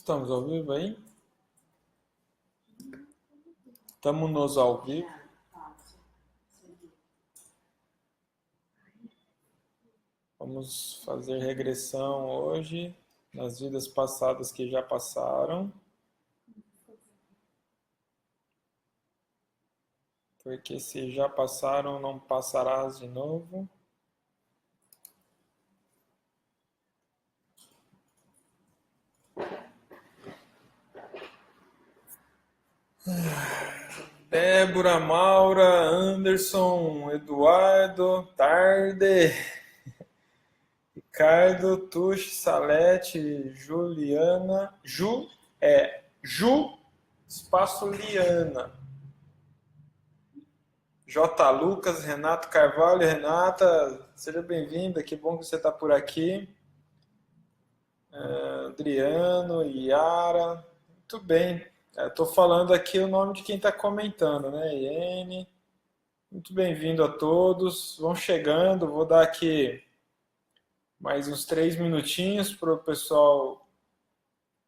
Estamos ao vivo aí? Estamos ao vivo. Vamos fazer regressão hoje nas vidas passadas que já passaram. Porque se já passaram, não passarás de novo. Débora, Maura, Anderson, Eduardo, Tarde, Ricardo, Tuxi, Salete, Juliana, Ju, espaço Liana, J. Lucas, Renato Carvalho, Renata, seja bem-vinda, que bom que você está por aqui. Adriano, Yara, muito bem. Estou falando aqui o nome de quem está comentando, né? Iene, muito bem-vindo a todos. Vão chegando, vou dar aqui mais uns 3 minutinhos para o pessoal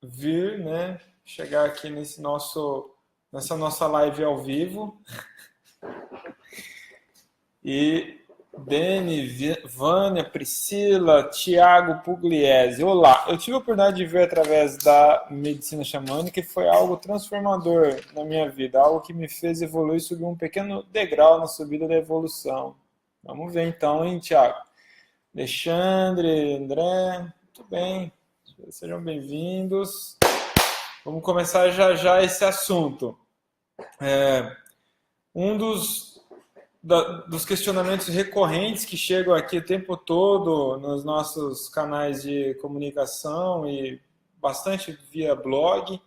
vir, né? Chegar aqui nessa nossa live ao vivo. E Deni, Vânia, Priscila, Tiago Pugliese. Olá, eu tive a oportunidade de ver através da medicina xamânica e foi algo transformador na minha vida, algo que me fez evoluir e subir um pequeno degrau na subida da evolução. Vamos ver então, hein, Tiago? Alexandre, André, muito bem, sejam bem-vindos. Vamos começar já esse assunto. Um dos questionamentos recorrentes que chegam aqui o tempo todo nos nossos canais de comunicação e bastante via blog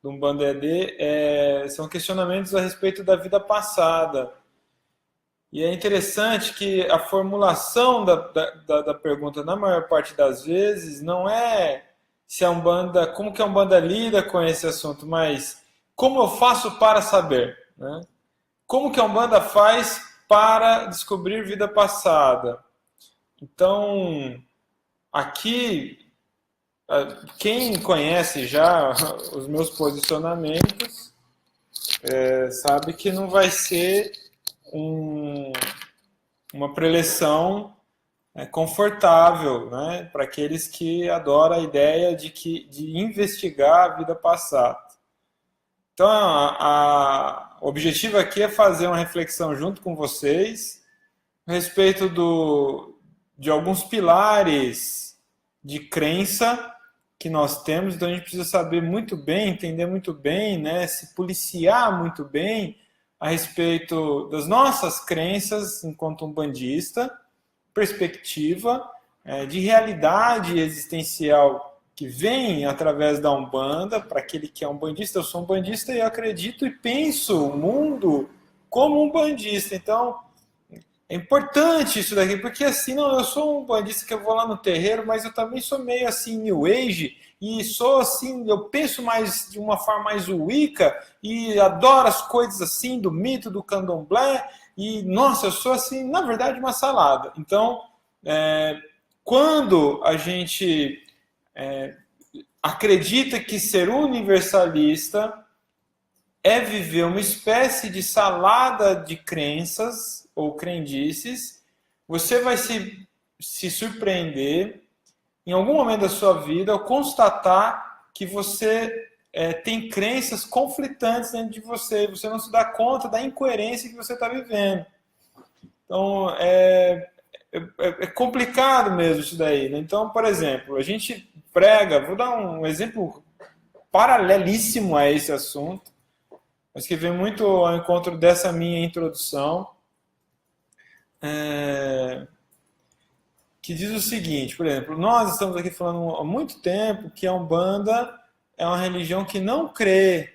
do Umbanda ED são questionamentos a respeito da vida passada. E é interessante que a formulação da pergunta, na maior parte das vezes, não é se a Umbanda, como que a Umbanda lida com esse assunto, mas como eu faço para saber, né? Como que a Umbanda faz para descobrir vida passada? Então, aqui, quem conhece já os meus posicionamentos, sabe que não vai ser uma preleção confortável, né, para aqueles que adoram a ideia de investigar a vida passada. Então, o objetivo aqui é fazer uma reflexão junto com vocês a respeito de alguns pilares de crença que nós temos. Então, a gente precisa saber muito bem, entender muito bem, né, se policiar muito bem a respeito das nossas crenças enquanto umbandista, perspectiva de realidade existencial que vem através da Umbanda. Para aquele que é umbandista, eu sou umbandista e acredito e penso o mundo como umbandista. Então, é importante isso daqui, porque assim, não, eu sou um umbandista que eu vou lá no terreiro, mas eu também sou meio assim New Age, e sou assim, eu penso mais de uma forma mais Wicca, e adoro as coisas assim, do mito, do candomblé, e nossa, eu sou assim, na verdade, uma salada. Então, quando a gente acredita que ser universalista é viver uma espécie de salada de crenças ou crendices, você vai se surpreender em algum momento da sua vida ao constatar que você tem crenças conflitantes dentro de você, você não se dá conta da incoerência que você está vivendo. Então, é complicado mesmo isso daí, né? Então, por exemplo, a gente prega, vou dar um exemplo paralelíssimo a esse assunto, mas que vem muito ao encontro dessa minha introdução, que diz o seguinte, por exemplo, nós estamos aqui falando há muito tempo que a Umbanda é uma religião que não crê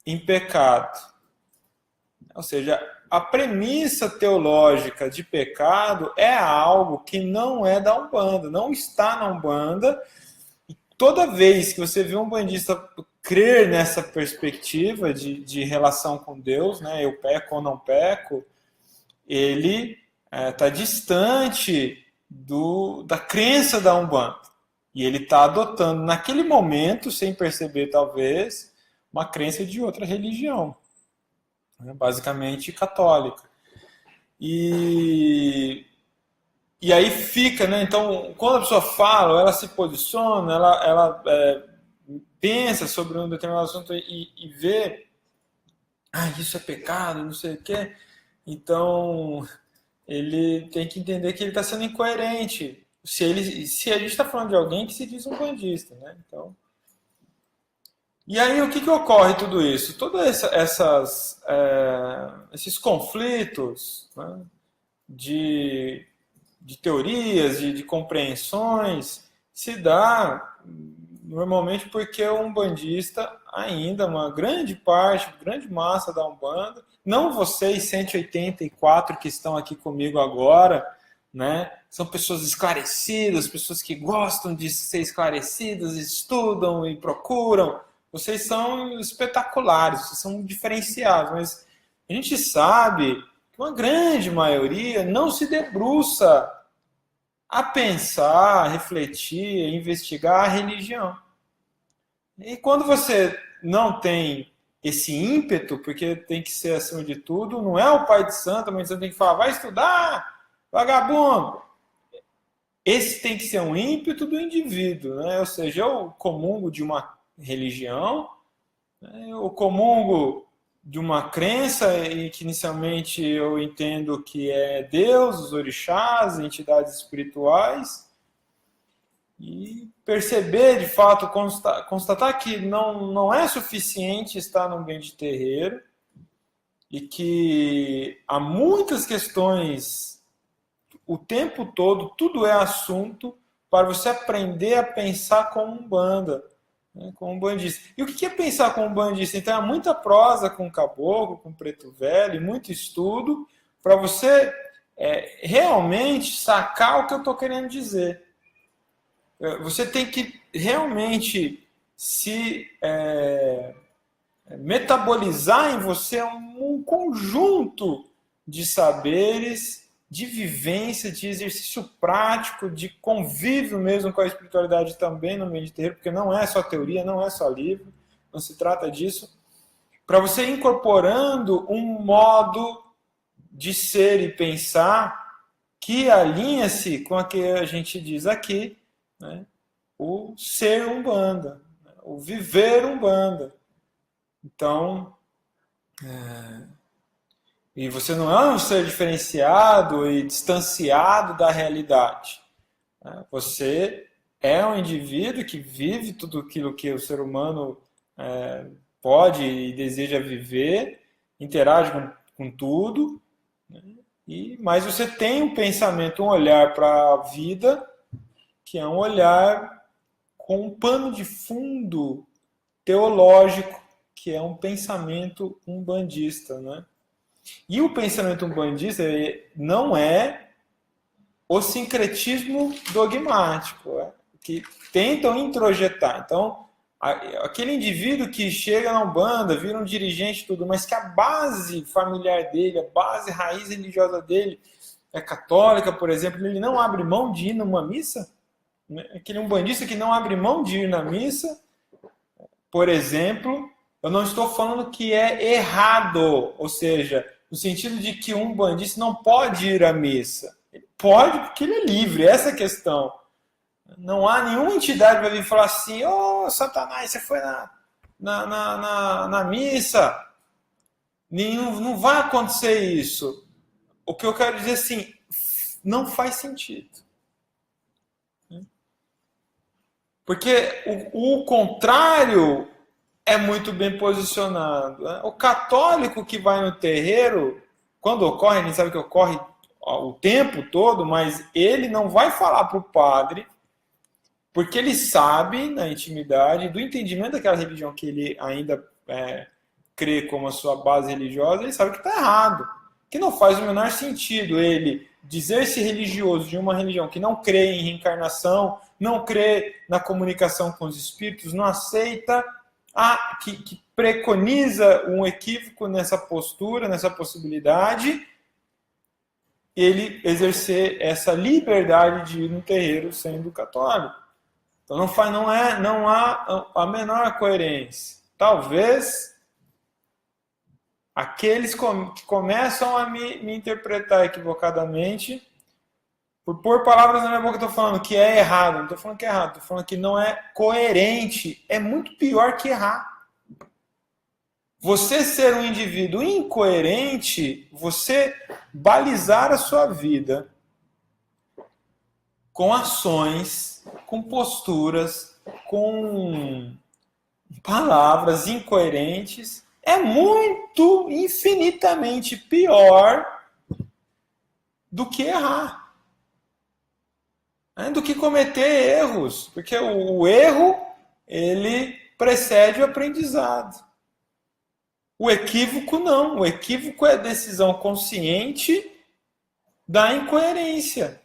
em pecado. Ou seja, a premissa teológica de pecado é algo que não é da Umbanda, não está na Umbanda. E toda vez que você vê um umbandista crer nessa perspectiva de relação com Deus, né, eu peco ou não peco, ele está distante da crença da Umbanda. E ele está adotando, naquele momento, sem perceber talvez, uma crença de outra religião, né? Basicamente católica. E aí fica, né? Então, quando a pessoa fala, ela se posiciona, ela pensa sobre um determinado assunto e vê, isso é pecado, não sei o quê. Então, ele tem que entender que ele está sendo incoerente. Se a gente está falando de alguém que se diz um bandista, né? Então, e aí o que ocorre tudo isso? Todos esses conflitos, né, de teorias, de compreensões, se dá normalmente porque o umbandista ainda, uma grande parte, grande massa da Umbanda, não vocês 184 que estão aqui comigo agora, né? São pessoas esclarecidas, pessoas que gostam de ser esclarecidas, estudam e procuram. Vocês são espetaculares, vocês são diferenciados, mas a gente sabe que uma grande maioria não se debruça a pensar, a refletir, a investigar a religião. E quando você não tem esse ímpeto, porque tem que ser acima de tudo, não é o pai de santo, mas você tem que falar, vai estudar, vagabundo. Esse tem que ser um ímpeto do indivíduo, né? Ou seja, eu comungo de uma religião, né? Eu comungo de uma crença em que inicialmente eu entendo que é Deus, os orixás, entidades espirituais, e perceber, de fato, constatar que não é suficiente estar no ambiente de terreiro e que há muitas questões o tempo todo, tudo é assunto para você aprender a pensar como Umbanda, né, como um bandista. E o que é pensar como um bandista? Então, há muita prosa com caboclo, com preto velho, muito estudo, para você realmente sacar o que eu estou querendo dizer. Você tem que realmente se metabolizar em você um conjunto de saberes, de vivência, de exercício prático, de convívio mesmo com a espiritualidade também no meio de terreiro, porque não é só teoria, não é só livro, não se trata disso. Para você ir incorporando um modo de ser e pensar que alinha-se com o que a gente diz aqui, né? O ser Umbanda, o viver Umbanda. Então, e você não é um ser diferenciado e distanciado da realidade. Você é um indivíduo que vive tudo aquilo que o ser humano pode e deseja viver, interage com tudo, né? Mas você tem um pensamento, um olhar para a vida, que é um olhar com um pano de fundo teológico, que é um pensamento umbandista, né? E o pensamento umbandista não é o sincretismo dogmático, que tentam introjetar. Então, aquele indivíduo que chega na Umbanda, vira um dirigente e tudo, mas que a base familiar dele, a base raiz religiosa dele é católica, por exemplo, ele não abre mão de ir numa missa, né? Aquele umbandista que não abre mão de ir na missa, por exemplo, eu não estou falando que é errado, ou seja, no sentido de que um umbandista não pode ir à missa. Ele pode porque ele é livre, essa é a questão. Não há nenhuma entidade que vai vir falar assim, Satanás, você foi na missa. Não vai acontecer isso. O que eu quero dizer assim, não faz sentido. Porque o contrário é muito bem posicionado, né? O católico que vai no terreiro, quando ocorre, a gente sabe que ocorre o tempo todo, mas ele não vai falar para o padre, porque ele sabe, na intimidade, do entendimento daquela religião que ele ainda crê como a sua base religiosa, ele sabe que está errado, que não faz o menor sentido ele dizer-se religioso de uma religião que não crê em reencarnação, não crê na comunicação com os espíritos, não aceita, que preconiza um equívoco nessa postura, nessa possibilidade, ele exercer essa liberdade de ir no terreiro sendo católico. Então não há a menor coerência. Talvez aqueles que começam a me interpretar equivocadamente, por pôr palavras na minha boca, estou falando que é errado. Não estou falando que é errado, estou falando que não é coerente. É muito pior que errar. Você ser um indivíduo incoerente, você balizar a sua vida com ações, com posturas, com palavras incoerentes, é muito, infinitamente pior do que errar. Do que cometer erros. Porque o erro, ele precede o aprendizado. O equívoco não. O equívoco é a decisão consciente da incoerência.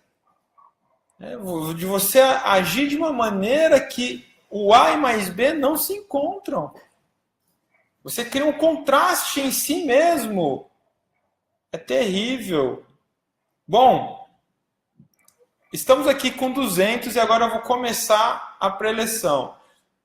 De você agir de uma maneira que o A e mais B não se encontram. Você cria um contraste em si mesmo. É terrível. Bom, estamos aqui com 200 e agora eu vou começar a preleção.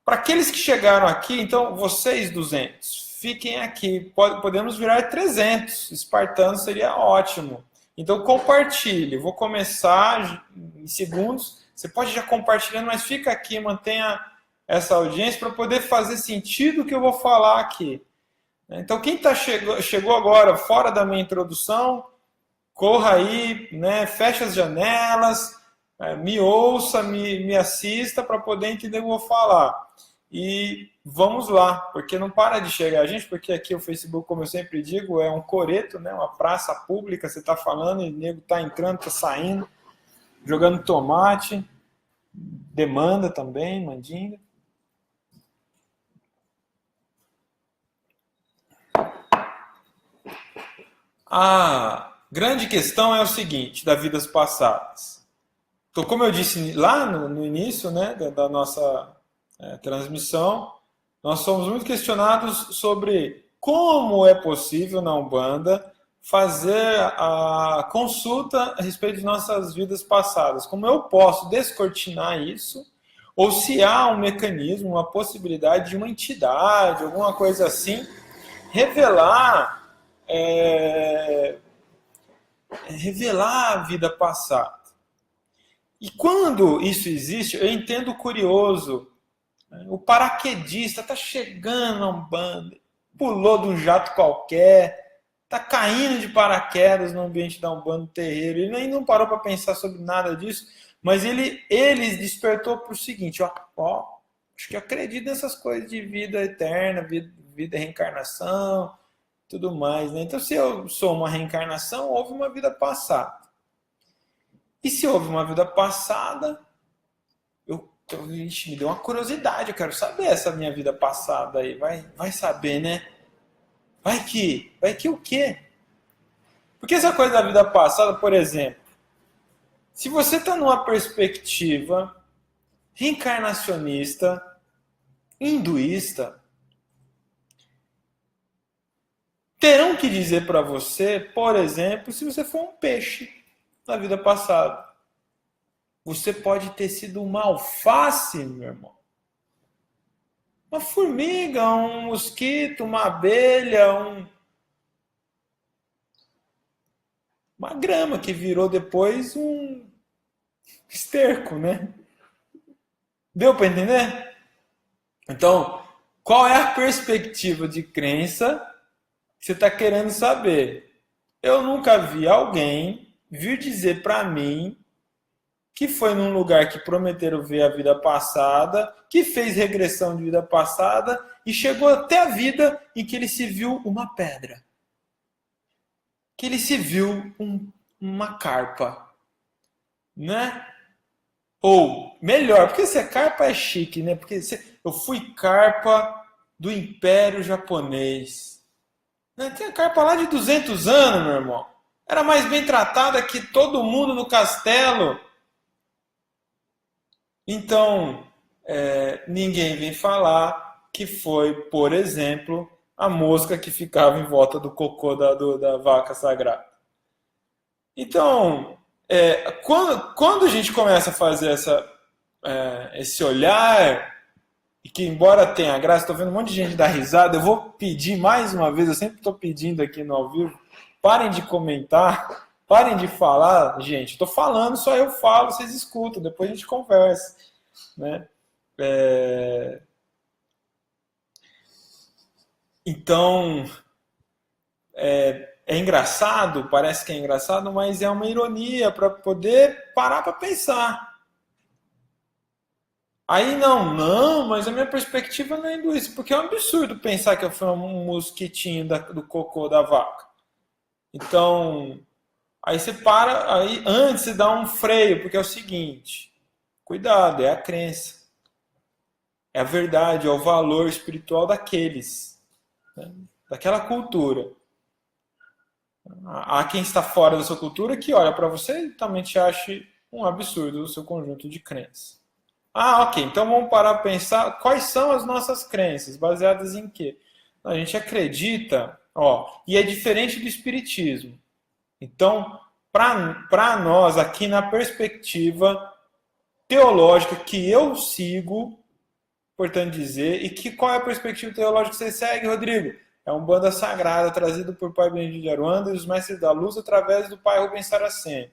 Para aqueles que chegaram aqui, então, vocês 200, fiquem aqui. Podemos virar 300. Espartano seria ótimo. Então, compartilhe. Vou começar em segundos. Você pode já compartilhando, mas fica aqui, mantenha essa audiência para poder fazer sentido o que eu vou falar aqui. Então, quem chegou agora fora da minha introdução, corra aí, né, feche as janelas, me ouça, me assista para poder entender o que eu vou falar. E vamos lá, porque não para de chegar a gente, porque aqui o Facebook, como eu sempre digo, é um coreto, né, uma praça pública, você está falando e o nego está entrando, está saindo, jogando tomate, demanda também, mandinga. A grande questão é o seguinte, das vidas passadas. Então, como eu disse lá no início, né, da nossa transmissão, nós somos muito questionados sobre como é possível na Umbanda fazer a consulta a respeito de nossas vidas passadas. Como eu posso descortinar isso, ou se há um mecanismo, uma possibilidade de uma entidade, alguma coisa assim, revelar a vida passada. E quando isso existe, eu entendo o curioso. O paraquedista está chegando a Umbanda, pulou de um jato qualquer, está caindo de paraquedas no ambiente da Umbanda, no terreiro. Ele nem não parou para pensar sobre nada disso, mas ele despertou para o seguinte, acho que eu acredito nessas coisas de vida eterna, vida reencarnação, tudo mais, né? Então, se eu sou uma reencarnação, houve uma vida passada. E se houve uma vida passada, me deu uma curiosidade, eu quero saber essa minha vida passada aí. Vai saber, né? Vai que o quê? Porque essa coisa da vida passada, por exemplo, se você está numa perspectiva reencarnacionista, hinduísta, terão que dizer para você, por exemplo, se você for um peixe na vida passada. Você pode ter sido uma alface, meu irmão. Uma formiga, um mosquito, uma abelha, uma grama que virou depois um esterco, né? Deu para entender? Então, qual é a perspectiva de crença que você está querendo saber? Eu nunca vi alguém vir dizer para mim que foi num lugar que prometeram ver a vida passada, que fez regressão de vida passada e chegou até a vida em que ele se viu uma pedra. Que ele se viu uma carpa. Né? Ou, melhor, porque ser carpa é chique, né? Porque eu fui carpa do Império Japonês. Né? Tem a carpa lá de 200 anos, meu irmão. Era mais bem tratada que todo mundo no castelo. Então, ninguém vem falar que foi, por exemplo, a mosca que ficava em volta do cocô da vaca sagrada. Então, quando a gente começa a fazer esse olhar, e que embora tenha graça, estou vendo um monte de gente dar risada, eu vou pedir mais uma vez, eu sempre estou pedindo aqui no ao vivo, parem de comentar, parem de falar, gente, estou falando, só eu falo, vocês escutam, depois a gente conversa, né? Então, é engraçado, parece que é engraçado, mas é uma ironia para poder parar para pensar. Aí não, mas a minha perspectiva não é isso, porque é um absurdo pensar que eu fui um mosquitinho do cocô da vaca. Então, aí você para, aí antes você dá um freio, porque é o seguinte, cuidado, é a crença, é a verdade, é o valor espiritual daqueles, né, daquela cultura. Há quem está fora da sua cultura que olha para você e também te ache um absurdo o seu conjunto de crenças. Ok, então vamos parar para pensar quais são as nossas crenças, baseadas em quê? A gente acredita, e é diferente do espiritismo. Então, para nós, aqui na perspectiva teológica que eu sigo, importante dizer, e qual é a perspectiva teológica que você segue, Rodrigo? É um Umbanda sagrada, trazido por Pai Benedito de Aruanda e os Mestres da Luz através do Pai Rubens Saraceni.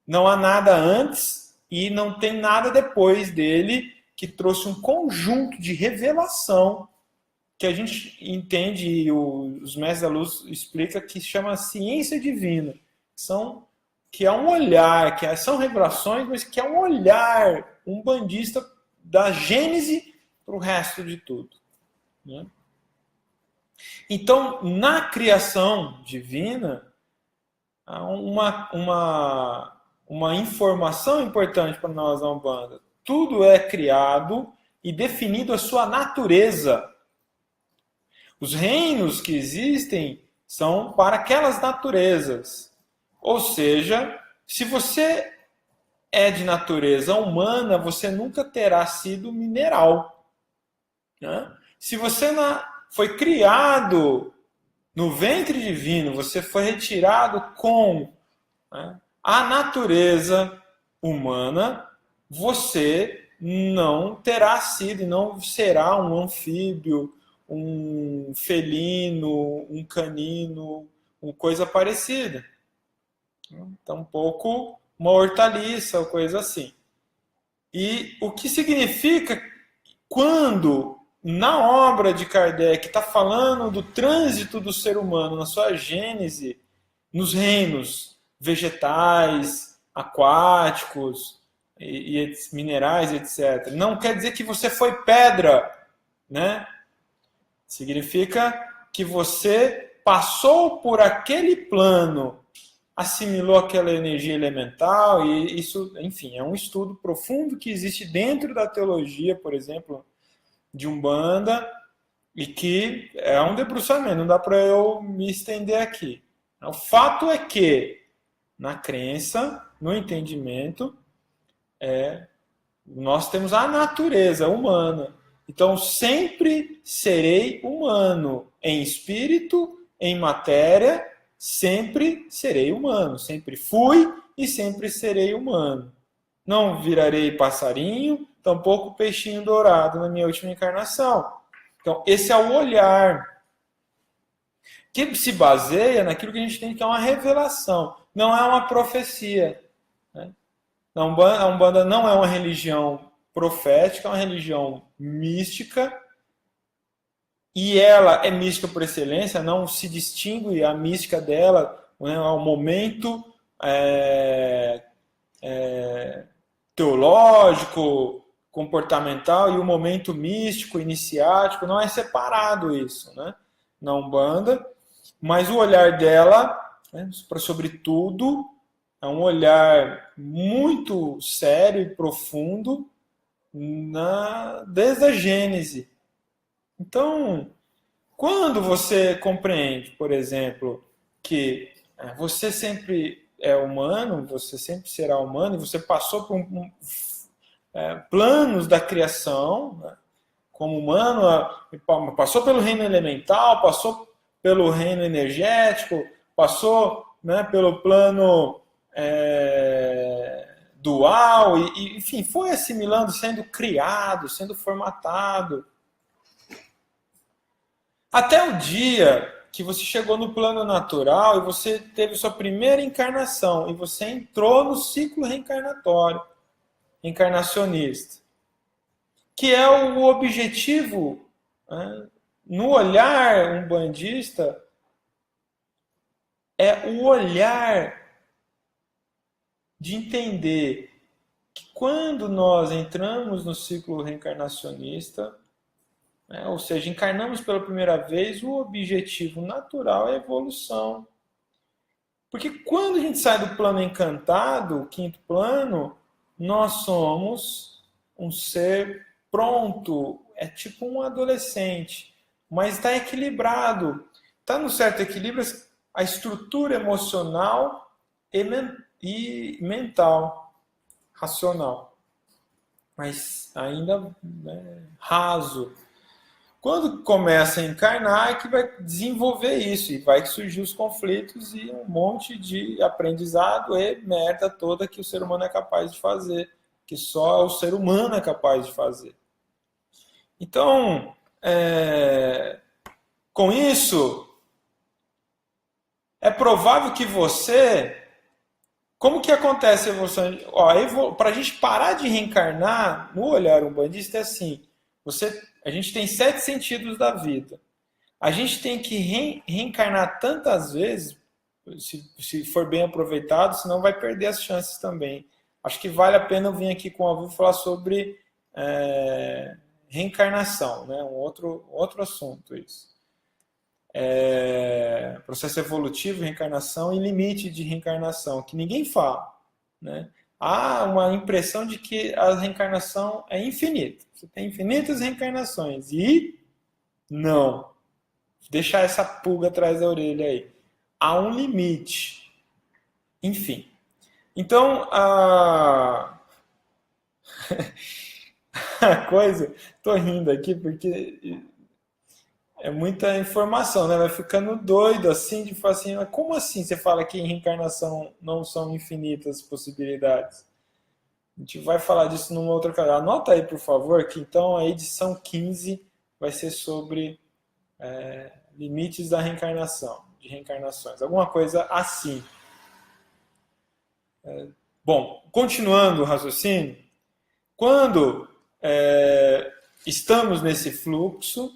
Não há nada antes e não tem nada depois dele que trouxe um conjunto de revelação que a gente entende, e os Mestres da Luz explica, que chama ciência divina. Que é um olhar, são revelações, mas que é um olhar umbandista da Gênese para o resto de tudo, né? Então, na criação divina, há uma informação importante para nós na Umbanda. Tudo é criado e definido a sua natureza. Os reinos que existem são para aquelas naturezas. Ou seja, se você é de natureza humana, você nunca terá sido mineral, né? Se você foi criado no ventre divino, você foi retirado com, né, a natureza humana, você não terá sido, não será um anfíbio, um felino, um canino, uma coisa parecida. Então, um pouco uma hortaliça ou coisa assim. E o que significa quando, na obra de Kardec, está falando do trânsito do ser humano na sua gênese, nos reinos vegetais, aquáticos, e minerais, etc. Não quer dizer que você foi pedra, né? Significa que você passou por aquele plano, assimilou aquela energia elemental, e isso, enfim, é um estudo profundo que existe dentro da teologia, por exemplo, de Umbanda, e que é um debruçamento, não dá para eu me estender aqui. O fato é que, na crença, no entendimento, nós temos a natureza humana. Então, sempre serei humano. Em espírito, em matéria, sempre serei humano. Sempre fui e sempre serei humano. Não virarei passarinho, tampouco peixinho dourado na minha última encarnação. Então, esse é o olhar que se baseia naquilo que a gente tem, que é uma revelação. Não é uma profecia, né? A Umbanda não é uma religião profética, é uma religião mística, e ela é mística por excelência, não se distingue a mística dela, né, ao momento teológico, comportamental, e o momento místico, iniciático, não é separado isso, né, na Umbanda, mas o olhar dela, né, sobre tudo, é um olhar muito sério e profundo desde a Gênese. Então, quando você compreende, por exemplo, que você sempre é humano, você sempre será humano, e você passou por planos da criação, né, como humano, passou pelo reino elemental, passou pelo reino energético, passou, né, pelo plano dual, enfim, foi assimilando, sendo criado, sendo formatado. Até o dia que você chegou no plano natural e você teve sua primeira encarnação e você entrou no ciclo reencarnatório, encarnacionista, que é o objetivo, né, no olhar umbandista, é o olhar de entender que quando nós entramos no ciclo reencarnacionista, né, ou seja, encarnamos pela primeira vez, o objetivo natural é a evolução. Porque quando a gente sai do plano encantado, o quinto plano, nós somos um ser pronto, é tipo um adolescente, mas está equilibrado. Está no certo equilíbrio a estrutura emocional e mental, racional. Mas ainda, né, raso. Quando começa a encarnar, é que vai desenvolver isso, e vai surgir os conflitos e um monte de aprendizado e merda toda que o ser humano é capaz de fazer, que só o ser humano é capaz de fazer. Então, com isso, é provável que você... Como que acontece a evolução? Para a gente parar de reencarnar, no olhar umbandista é assim, a gente tem 7 sentidos da vida. A gente tem que reencarnar tantas vezes, se for bem aproveitado, senão vai perder as chances também. Acho que vale a pena eu vir aqui com a Vu falar sobre reencarnação, né? Um outro assunto isso. Processo evolutivo, reencarnação e limite de reencarnação, que ninguém fala, né? Há uma impressão de que a reencarnação é infinita. Você tem infinitas reencarnações. E não. Deixar essa pulga atrás da orelha aí. Há um limite. Enfim. Então, a coisa... Tô rindo aqui porque é muita informação, né? Vai ficando doido assim, de falar assim, como assim você fala que em reencarnação não são infinitas possibilidades? A gente vai falar disso numa outra casa. Anota aí, por favor, que então a edição 15 vai ser sobre limites da reencarnação, de reencarnações. Alguma coisa assim. Bom, continuando o raciocínio, quando estamos nesse fluxo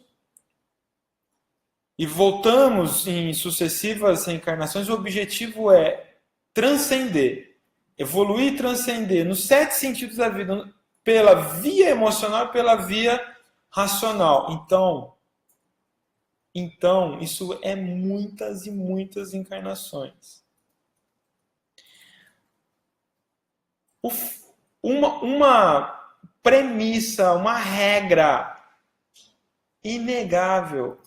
e voltamos em sucessivas reencarnações, o objetivo é transcender, evoluir e transcender nos 7 sentidos da vida, pela via emocional e pela via racional. Então, isso é muitas e muitas encarnações. Uma premissa, uma regra inegável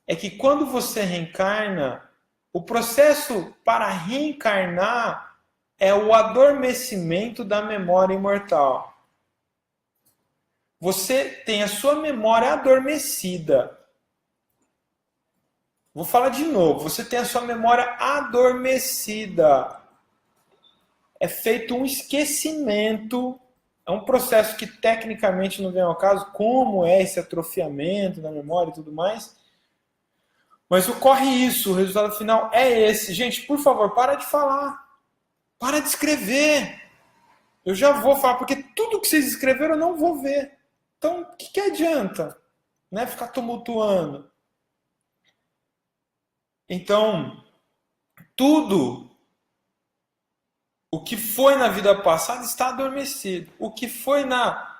é que quando você reencarna, o processo para reencarnar é o adormecimento da memória imortal. Você tem a sua memória adormecida. Vou falar de novo. Você tem a sua memória adormecida. É feito um esquecimento. É um processo que tecnicamente não vem ao caso, como é esse atrofiamento da memória e tudo mais. Mas ocorre isso, o resultado final é esse. Gente, por favor, para de falar. Para de escrever. Eu já vou falar, porque tudo que vocês escreveram eu não vou ver. Então, o que adianta? Né? Ficar tumultuando. Então, tudo o que foi na vida passada está adormecido. O que foi na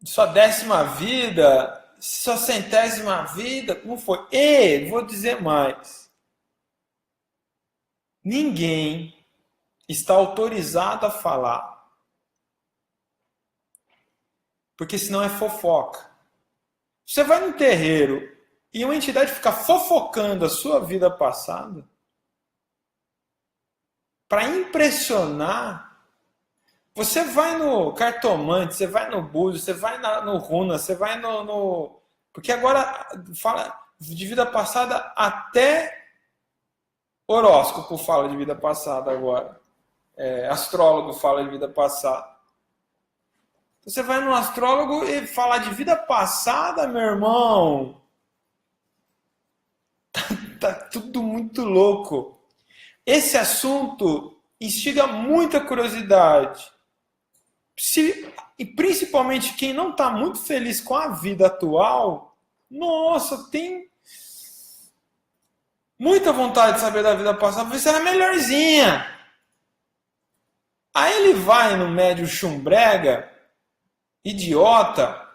sua 10ª vida, sua 100ª vida, não foi. E, vou dizer mais, ninguém está autorizado a falar. Porque senão é fofoca. Você vai num terreiro e uma entidade fica fofocando a sua vida passada para impressionar. Você vai no cartomante, você vai no búzio, você vai no runa, você vai no... Porque agora fala de vida passada, até horóscopo fala de vida passada agora. astrólogo fala de vida passada. Você vai no astrólogo e falar de vida passada, meu irmão. Tá tudo muito louco. Esse assunto instiga muita curiosidade. E principalmente quem não está muito feliz com a vida atual, nossa, tem muita vontade de saber da vida passada, ver se era melhorzinha. Aí ele vai no médio chumbrega, idiota,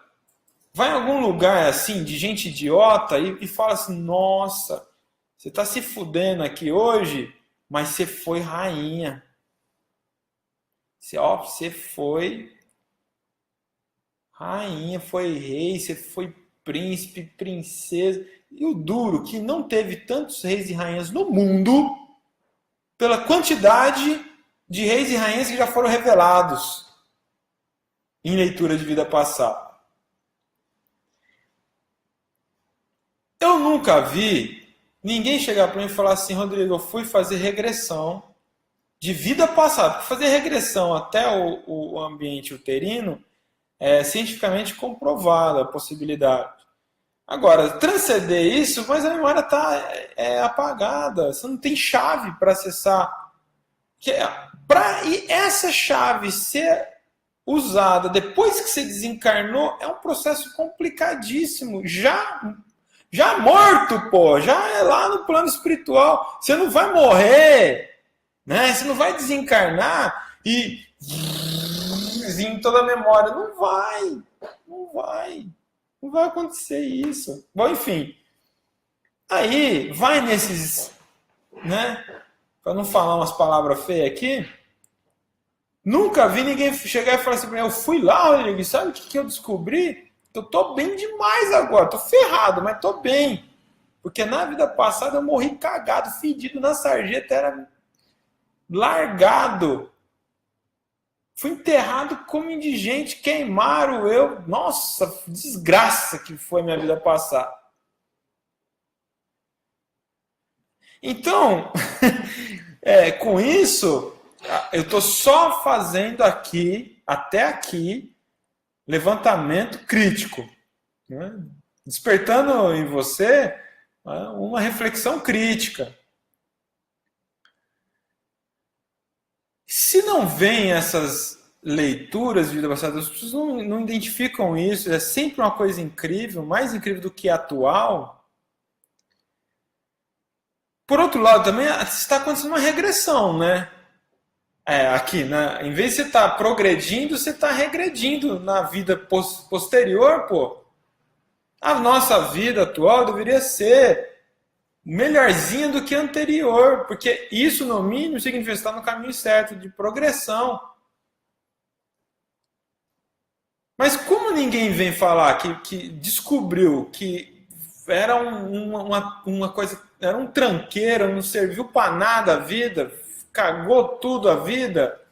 vai em algum lugar assim, de gente idiota, e fala assim, nossa, você está se fudendo aqui hoje, mas você foi rainha. Você foi rainha, foi rei, você foi príncipe, princesa. E o duro, que não teve tantos reis e rainhas no mundo, pela quantidade de reis e rainhas que já foram revelados em leitura de vida passada. Eu nunca vi ninguém chegar para mim e falar assim, Rodrigo, eu fui fazer regressão de vida passada. Porque fazer regressão até o ambiente uterino é cientificamente comprovada a possibilidade. Agora, transcender isso, mas a memória está apagada. Você não tem chave para acessar. Para essa chave ser usada depois que você desencarnou, é um processo complicadíssimo. Já morto, pô. Já é lá no plano espiritual. Você não vai morrer, né? Você não vai desencarnar e em toda a memória. Não vai. Não vai acontecer isso. Bom, enfim. Aí, vai nesses, né? Para não falar umas palavras feias aqui, nunca vi ninguém chegar e falar assim, eu fui lá, Rodrigo, sabe o que eu descobri? Eu tô bem demais agora, tô ferrado, mas tô bem. Porque na vida passada eu morri cagado, fedido na sarjeta, era largado. Fui enterrado como indigente, queimaram eu. Nossa, desgraça que foi minha vida passada. Então, com isso, eu estou só fazendo aqui, até aqui, levantamento crítico. Né? Despertando em você uma reflexão crítica. Se não vem essas leituras de vida passada, as pessoas não identificam isso, é sempre uma coisa incrível, mais incrível do que a atual. Por outro lado, também está acontecendo uma regressão, né? Aqui, né? Em vez de você estar progredindo, você está regredindo na vida posterior, pô. A nossa vida atual deveria ser melhorzinha do que a anterior, porque isso, no mínimo, significa estar no caminho certo de progressão. Mas como ninguém vem falar que descobriu que era uma coisa, era um tranqueiro, não serviu para nada a vida, cagou tudo a vida,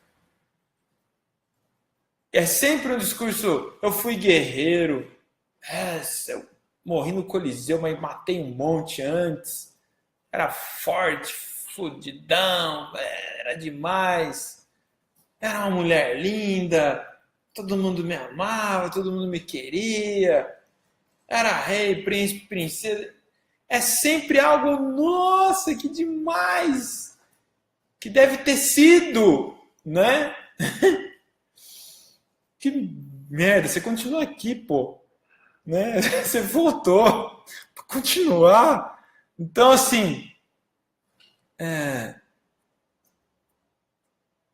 é sempre um discurso, eu fui guerreiro, eu morri no Coliseu, mas matei um monte antes, era forte, fudidão, era demais, era uma mulher linda, todo mundo me amava, todo mundo me queria, era rei, príncipe, princesa. É sempre algo, nossa, que demais, que deve ter sido, né? Que merda, você continua aqui, pô. Né? Você voltou para continuar. Então, assim,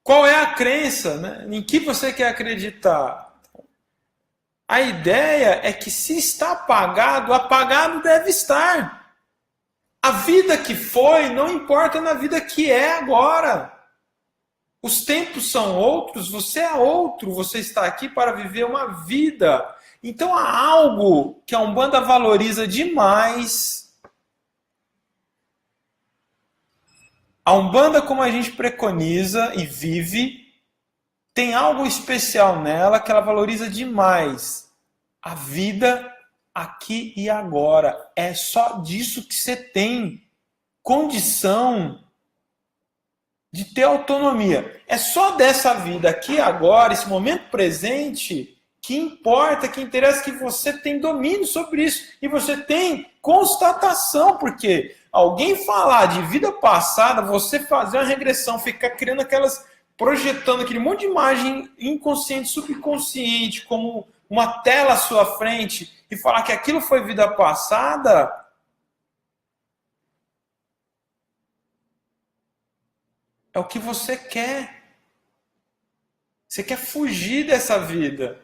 qual é a crença? Né? Em que você quer acreditar? A ideia é que se está apagado, apagado deve estar. A vida que foi não importa na vida que é agora. Os tempos são outros, você é outro, você está aqui para viver uma vida. Então há algo que a Umbanda valoriza demais. A Umbanda, como a gente preconiza e vive, tem algo especial nela que ela valoriza demais. A vida aqui e agora. É só disso que você tem condição de ter autonomia. É só dessa vida aqui agora, esse momento presente, que importa, que interessa, que você tem domínio sobre isso. E você tem constatação, porque alguém falar de vida passada, você fazer uma regressão, ficar criando projetando aquele monte de imagem inconsciente, subconsciente, como uma tela à sua frente, e falar que aquilo foi vida passada, é o que você quer. Você quer fugir dessa vida.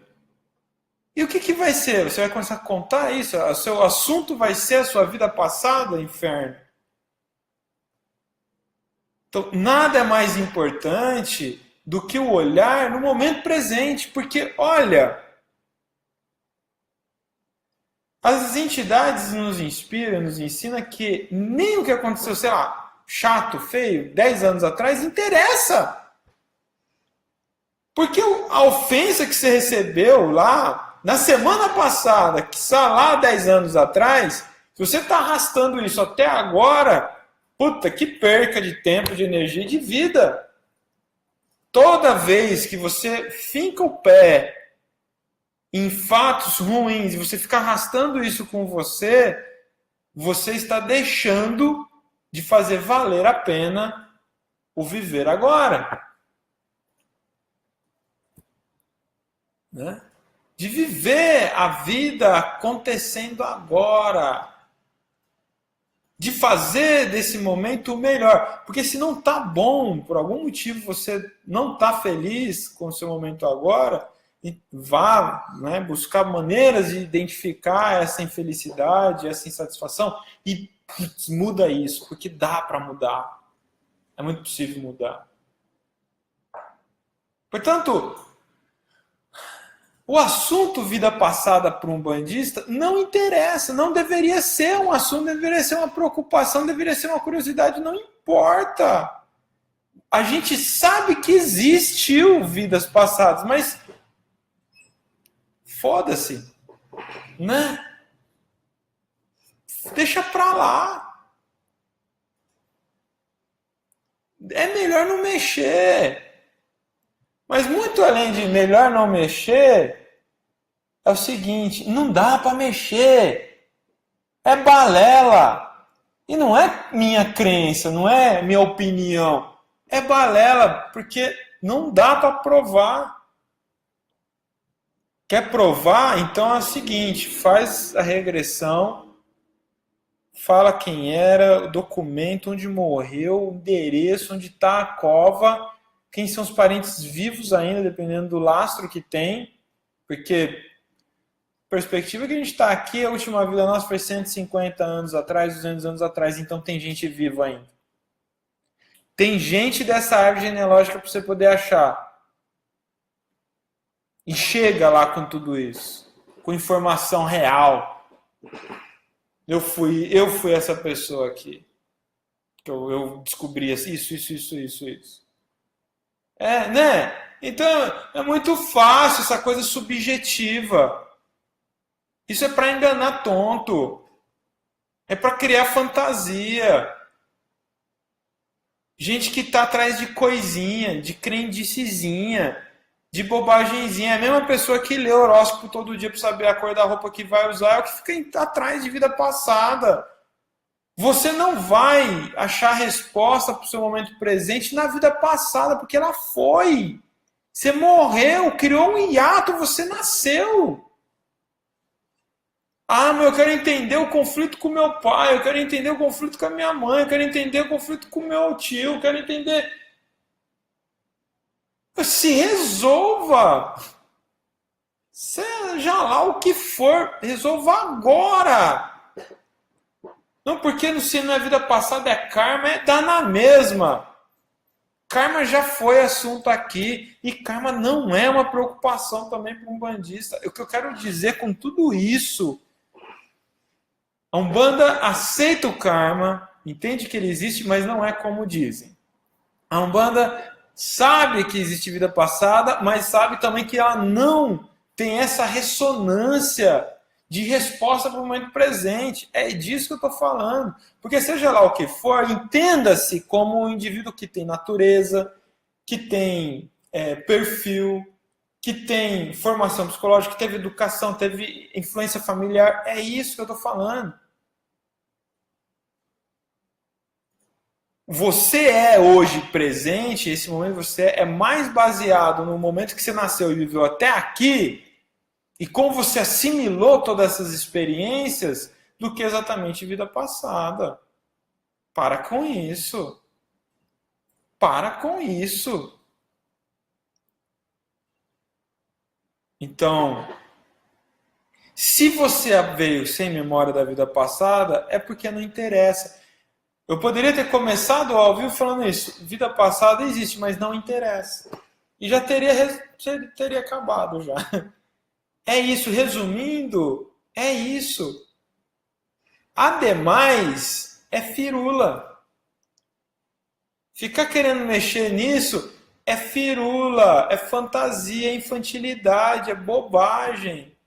E o que vai ser? Você vai começar a contar isso? O seu assunto vai ser a sua vida passada, inferno? Então, nada é mais importante do que o olhar no momento presente. Porque, olha, as entidades nos inspiram, nos ensinam que nem o que aconteceu, sei lá, chato, feio, 10 anos atrás, interessa. Porque a ofensa que você recebeu lá, na semana passada, que está lá 10 anos atrás, se você está arrastando isso até agora, puta, que perca de tempo, de energia e de vida. Toda vez que você finca o pé em fatos ruins e você fica arrastando isso com você, você está deixando de fazer valer a pena o viver agora. Né? De viver a vida acontecendo agora. De fazer desse momento o melhor. Porque se não está bom, por algum motivo você não está feliz com o seu momento agora, vá, né, buscar maneiras de identificar essa infelicidade, essa insatisfação e muda isso, porque dá para mudar. É muito possível mudar. Portanto, o assunto vida passada para um bandista não interessa, não deveria ser um assunto, deveria ser uma preocupação, deveria ser uma curiosidade, não importa. A gente sabe que existiu vidas passadas, mas foda-se, né? Deixa pra lá. É melhor não mexer. Mas muito além de melhor não mexer, é o seguinte, não dá para mexer. É balela. E não é minha crença, não é minha opinião. É balela, porque não dá para provar. Quer provar? Então é o seguinte, faz a regressão, fala quem era, o documento, onde morreu, o endereço, onde está a cova, quem são os parentes vivos ainda, dependendo do lastro que tem, porque a perspectiva que a gente está aqui, a última vida nossa foi 150 anos atrás, 200 anos atrás, então tem gente viva ainda. Tem gente dessa árvore genealógica para você poder achar. E chega lá com tudo isso, com informação real. Eu fui essa pessoa aqui. Eu descobri isso. É, né? Então, é muito fácil essa coisa subjetiva. Isso é para enganar tonto. É para criar fantasia. Gente que está atrás de coisinha, de crendicezinha, de bobagemzinha. É a mesma pessoa que lê horóscopo todo dia para saber a cor da roupa que vai usar, é o que fica atrás de vida passada. Você não vai achar resposta para o seu momento presente na vida passada, porque ela foi. Você morreu, criou um hiato, você nasceu. Ah, mas eu quero entender o conflito com meu pai, eu quero entender o conflito com a minha mãe, eu quero entender o conflito com o meu tio, eu quero entender... Se resolva. Seja lá o que for, resolva agora. Não porque se não é vida passada, é karma, dá na mesma. Karma já foi assunto aqui e karma não é uma preocupação também para um bandista. O que eu quero dizer com tudo isso, a Umbanda aceita o karma, entende que ele existe, mas não é como dizem. A Umbanda sabe que existe vida passada, mas sabe também que ela não tem essa ressonância de resposta para o momento presente. É disso que eu estou falando. Porque seja lá o que for, entenda-se como um indivíduo que tem natureza, que tem perfil, que tem formação psicológica, que teve educação, teve influência familiar. É isso que eu estou falando. Você é hoje presente, esse momento você é mais baseado no momento que você nasceu e viveu até aqui, e como você assimilou todas essas experiências, do que exatamente vida passada. Para com isso. Para com isso. Então, se você veio sem memória da vida passada, é porque não interessa. Eu poderia ter começado ao vivo falando isso. Vida passada existe, mas não interessa. E já teria acabado já. É isso. Resumindo, é isso. Ademais, é firula. Ficar querendo mexer nisso é firula, é fantasia, é infantilidade, é bobagem.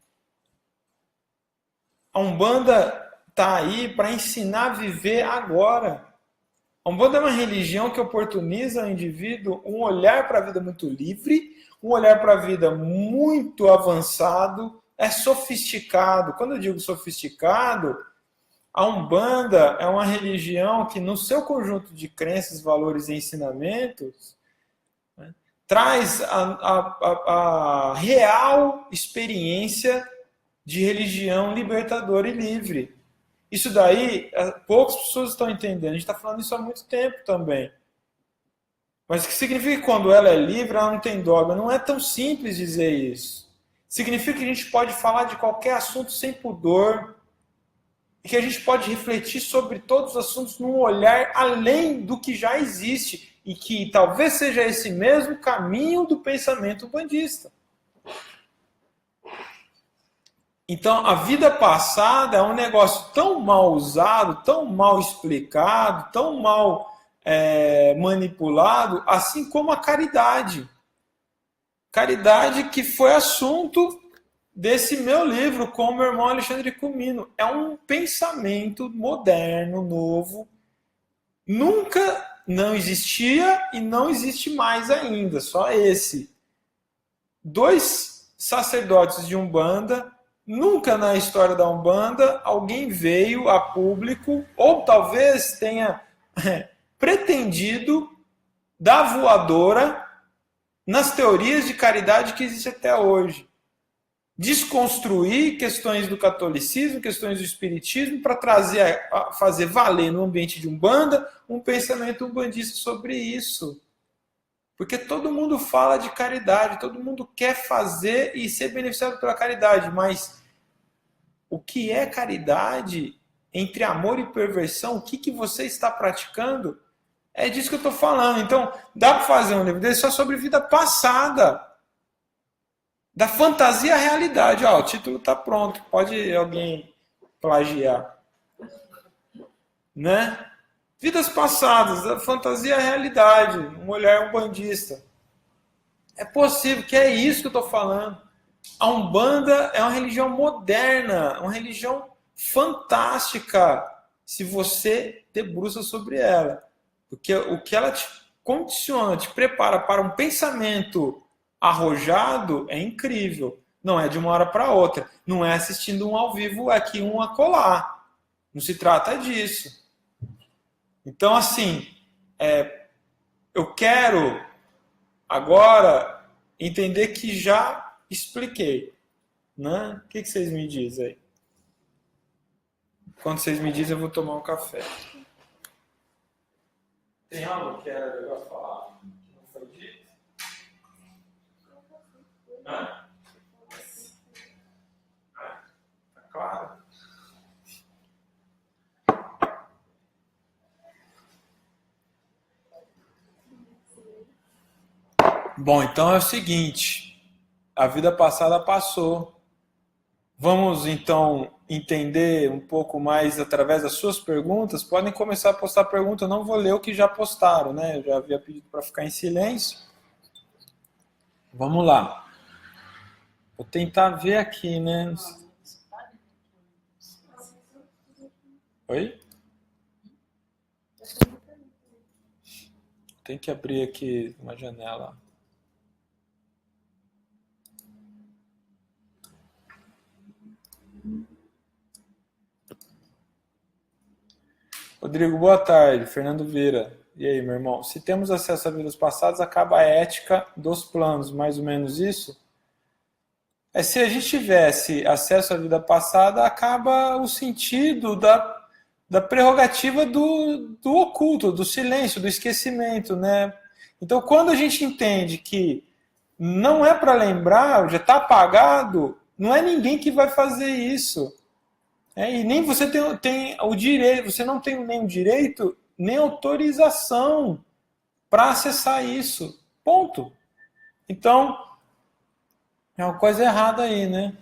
A Umbanda está aí para ensinar a viver agora. A Umbanda é uma religião que oportuniza ao indivíduo um olhar para a vida muito livre, um olhar para a vida muito avançado, é sofisticado. Quando eu digo sofisticado, a Umbanda é uma religião que, no seu conjunto de crenças, valores e ensinamentos, né, traz a real experiência de religião libertadora e livre. Isso daí, poucas pessoas estão entendendo. A gente está falando isso há muito tempo também. Mas o que significa que quando ela é livre, ela não tem dogma? Não é tão simples dizer isso. Significa que a gente pode falar de qualquer assunto sem pudor, e que a gente pode refletir sobre todos os assuntos num olhar além do que já existe, e que talvez seja esse mesmo caminho do pensamento bandista. Então, a vida passada é um negócio tão mal usado, tão mal explicado, tão mal manipulado, assim como a caridade. Caridade que foi assunto desse meu livro com o meu irmão Alexandre Comino. É um pensamento moderno, novo. Nunca não existia e não existe mais ainda, só esse. 2 sacerdotes de Umbanda. Nunca na história da Umbanda alguém veio a público, ou talvez tenha pretendido, dar voadora nas teorias de caridade que existe até hoje. Desconstruir questões do catolicismo, questões do espiritismo, para fazer valer no ambiente de Umbanda um pensamento umbandista sobre isso. Porque todo mundo fala de caridade, todo mundo quer fazer e ser beneficiado pela caridade, mas o que é caridade entre amor e perversão? O que você está praticando? É disso que eu estou falando. Então, dá para fazer um livro desse só sobre vida passada. Da fantasia à realidade. Ó, o título está pronto. Pode alguém plagiar. Né? Vidas passadas, da fantasia à realidade. Um olhar umbandista. É possível, que é isso que eu estou falando. A Umbanda é uma religião moderna, uma religião fantástica, se você debruça sobre ela. Porque o que ela te condiciona, te prepara para um pensamento arrojado é incrível. Não é de uma hora para outra. Não é assistindo um ao vivo aqui, um acolá. Não se trata disso. Então, assim, eu quero agora entender que já expliquei. Né? O que vocês me dizem aí? Quando vocês me dizem, eu vou tomar um café. Tem algo que era legal falar? Que não foi dito? Hã? Tá claro? Bom, então é o seguinte. A vida passada passou. Vamos, então, entender um pouco mais através das suas perguntas. Podem começar a postar pergunta. Eu não vou ler o que já postaram, né? Eu já havia pedido para ficar em silêncio. Vamos lá. Vou tentar ver aqui, né? Oi? Tem que abrir aqui uma janela. Rodrigo, boa tarde. Fernando Vieira. E aí, meu irmão? Se temos acesso a vidas passadas, acaba a ética dos planos, mais ou menos isso? Se a gente tivesse acesso à vida passada, acaba o sentido da prerrogativa do oculto, do silêncio, do esquecimento, né? Então, quando a gente entende que não é para lembrar, já está apagado, não é ninguém que vai fazer isso. E nem você tem o direito, você não tem nem o direito, nem autorização para acessar isso. Ponto. Então, é uma coisa errada aí, né?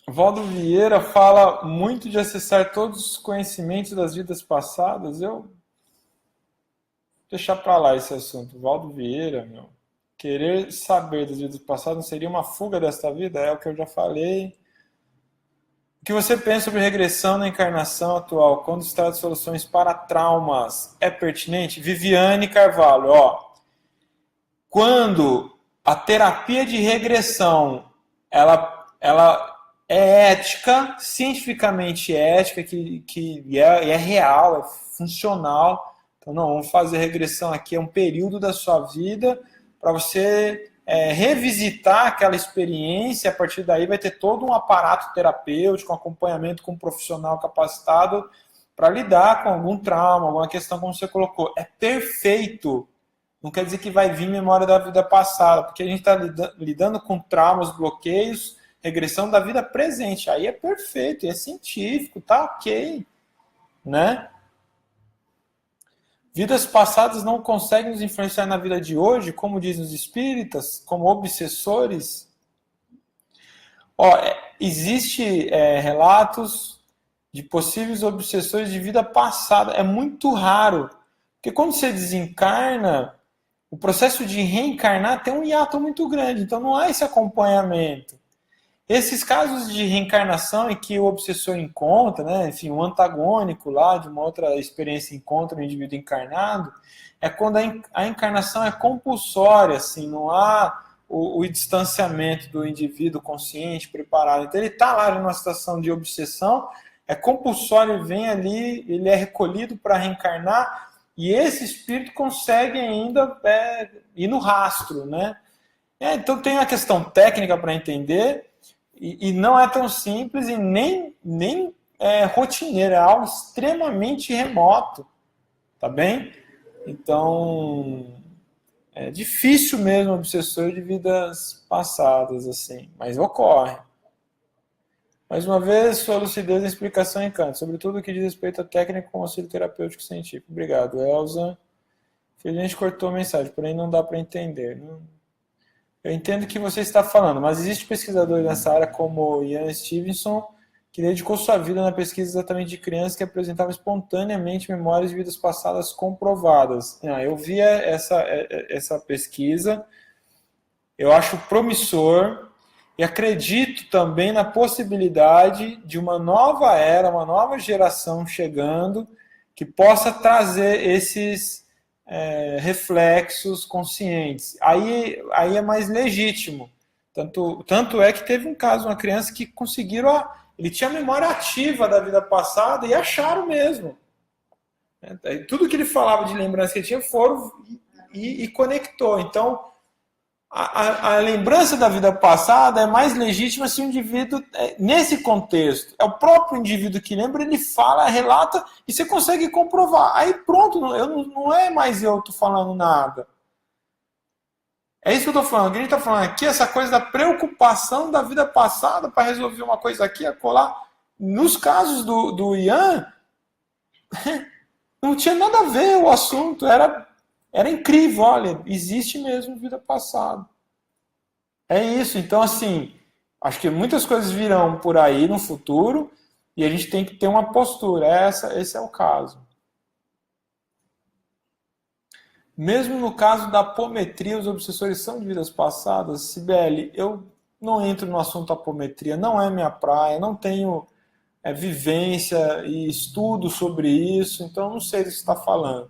Valdo Vieira fala muito de acessar todos os conhecimentos das vidas passadas. Eu vou deixar para lá esse assunto. Valdo Vieira, meu. Querer saber das vidas passadas não seria uma fuga desta vida? É o que eu já falei. O que você pensa sobre regressão na encarnação atual? Quando se trata de soluções para traumas, é pertinente? Viviane Carvalho, ó. Quando a terapia de regressão ela é ética, cientificamente ética, que é real, é funcional. Então, não, vamos fazer regressão aqui, é um período da sua vida para você revisitar aquela experiência. A partir daí vai ter todo um aparato terapêutico, um acompanhamento com um profissional capacitado para lidar com algum trauma, alguma questão, como você colocou. É perfeito. Não quer dizer que vai vir memória da vida passada, porque a gente está lidando com traumas, bloqueios, regressão da vida presente. Aí é perfeito, é científico, tá ok, né? Vidas passadas não conseguem nos influenciar na vida de hoje, como dizem os espíritas, como obsessores. Existe relatos de possíveis obsessores de vida passada. É muito raro, porque quando você desencarna, o processo de reencarnar tem um hiato muito grande, então não há esse acompanhamento. Esses casos de reencarnação em que o obsessor encontra, né, enfim, um antagônico lá de uma outra experiência encontra um indivíduo encarnado, é quando a encarnação é compulsória, assim, não há o distanciamento do indivíduo consciente, preparado. Então ele está lá numa situação de obsessão, é compulsório, ele vem ali, ele é recolhido para reencarnar, e esse espírito consegue ainda ir no rastro, né? Então tem a questão técnica para entender, e não é tão simples e nem rotineiro, é algo extremamente remoto, tá bem? Então, é difícil mesmo obsessor de vidas passadas, assim, mas ocorre. Mais uma vez, sua lucidez e explicação encanta, sobretudo o que diz respeito à técnica com auxílio terapêutico científico. Obrigado, Elza. Felizmente cortou a mensagem, porém não dá para entender. Eu entendo o que você está falando, mas existe pesquisador nessa área como Ian Stevenson, que dedicou sua vida na pesquisa exatamente de crianças que apresentavam espontaneamente memórias de vidas passadas comprovadas. Eu vi essa pesquisa, eu acho promissor e acredito também na possibilidade de uma nova era, uma nova geração chegando que possa trazer esses reflexos conscientes. Aí é mais legítimo. Tanto é que teve um caso, uma criança que conseguiram, ele tinha memória ativa da vida passada e acharam mesmo. Tudo que ele falava de lembrança que ele tinha foram e conectou. Então, a lembrança da vida passada é mais legítima se o indivíduo, nesse contexto, é o próprio indivíduo que lembra, ele fala, relata, e você consegue comprovar. Aí pronto, não é mais eu tô falando nada. É isso que eu estou falando. O que a gente está falando aqui, essa coisa da preocupação da vida passada para resolver uma coisa aqui, acolá. Nos casos do Ian, não tinha nada a ver o assunto, era incrível, olha, existe mesmo vida passada. É isso, então assim, acho que muitas coisas virão por aí no futuro e a gente tem que ter uma postura, esse é o caso. Mesmo no caso da apometria, os obsessores são de vidas passadas? Cibele, eu não entro no assunto apometria, não é minha praia, não tenho vivência e estudo sobre isso, então não sei do que você está falando.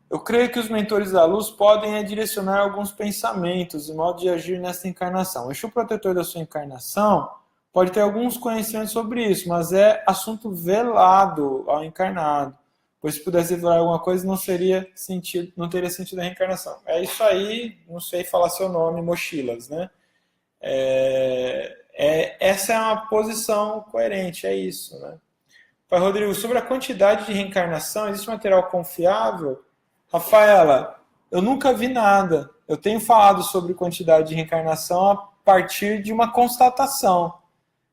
Eu creio que os mentores da luz podem direcionar alguns pensamentos e modo de agir nesta encarnação. O Exu protetor da sua encarnação pode ter alguns conhecimentos sobre isso, mas é assunto velado ao encarnado. Pois se pudesse revelar alguma coisa, não teria sentido a reencarnação. É isso aí, não sei falar seu nome, Mochilas, né? Essa é uma posição coerente, é isso, né? Pai Rodrigo, sobre a quantidade de reencarnação, existe material confiável? Rafaela, eu nunca vi nada. Eu tenho falado sobre quantidade de reencarnação a partir de uma constatação.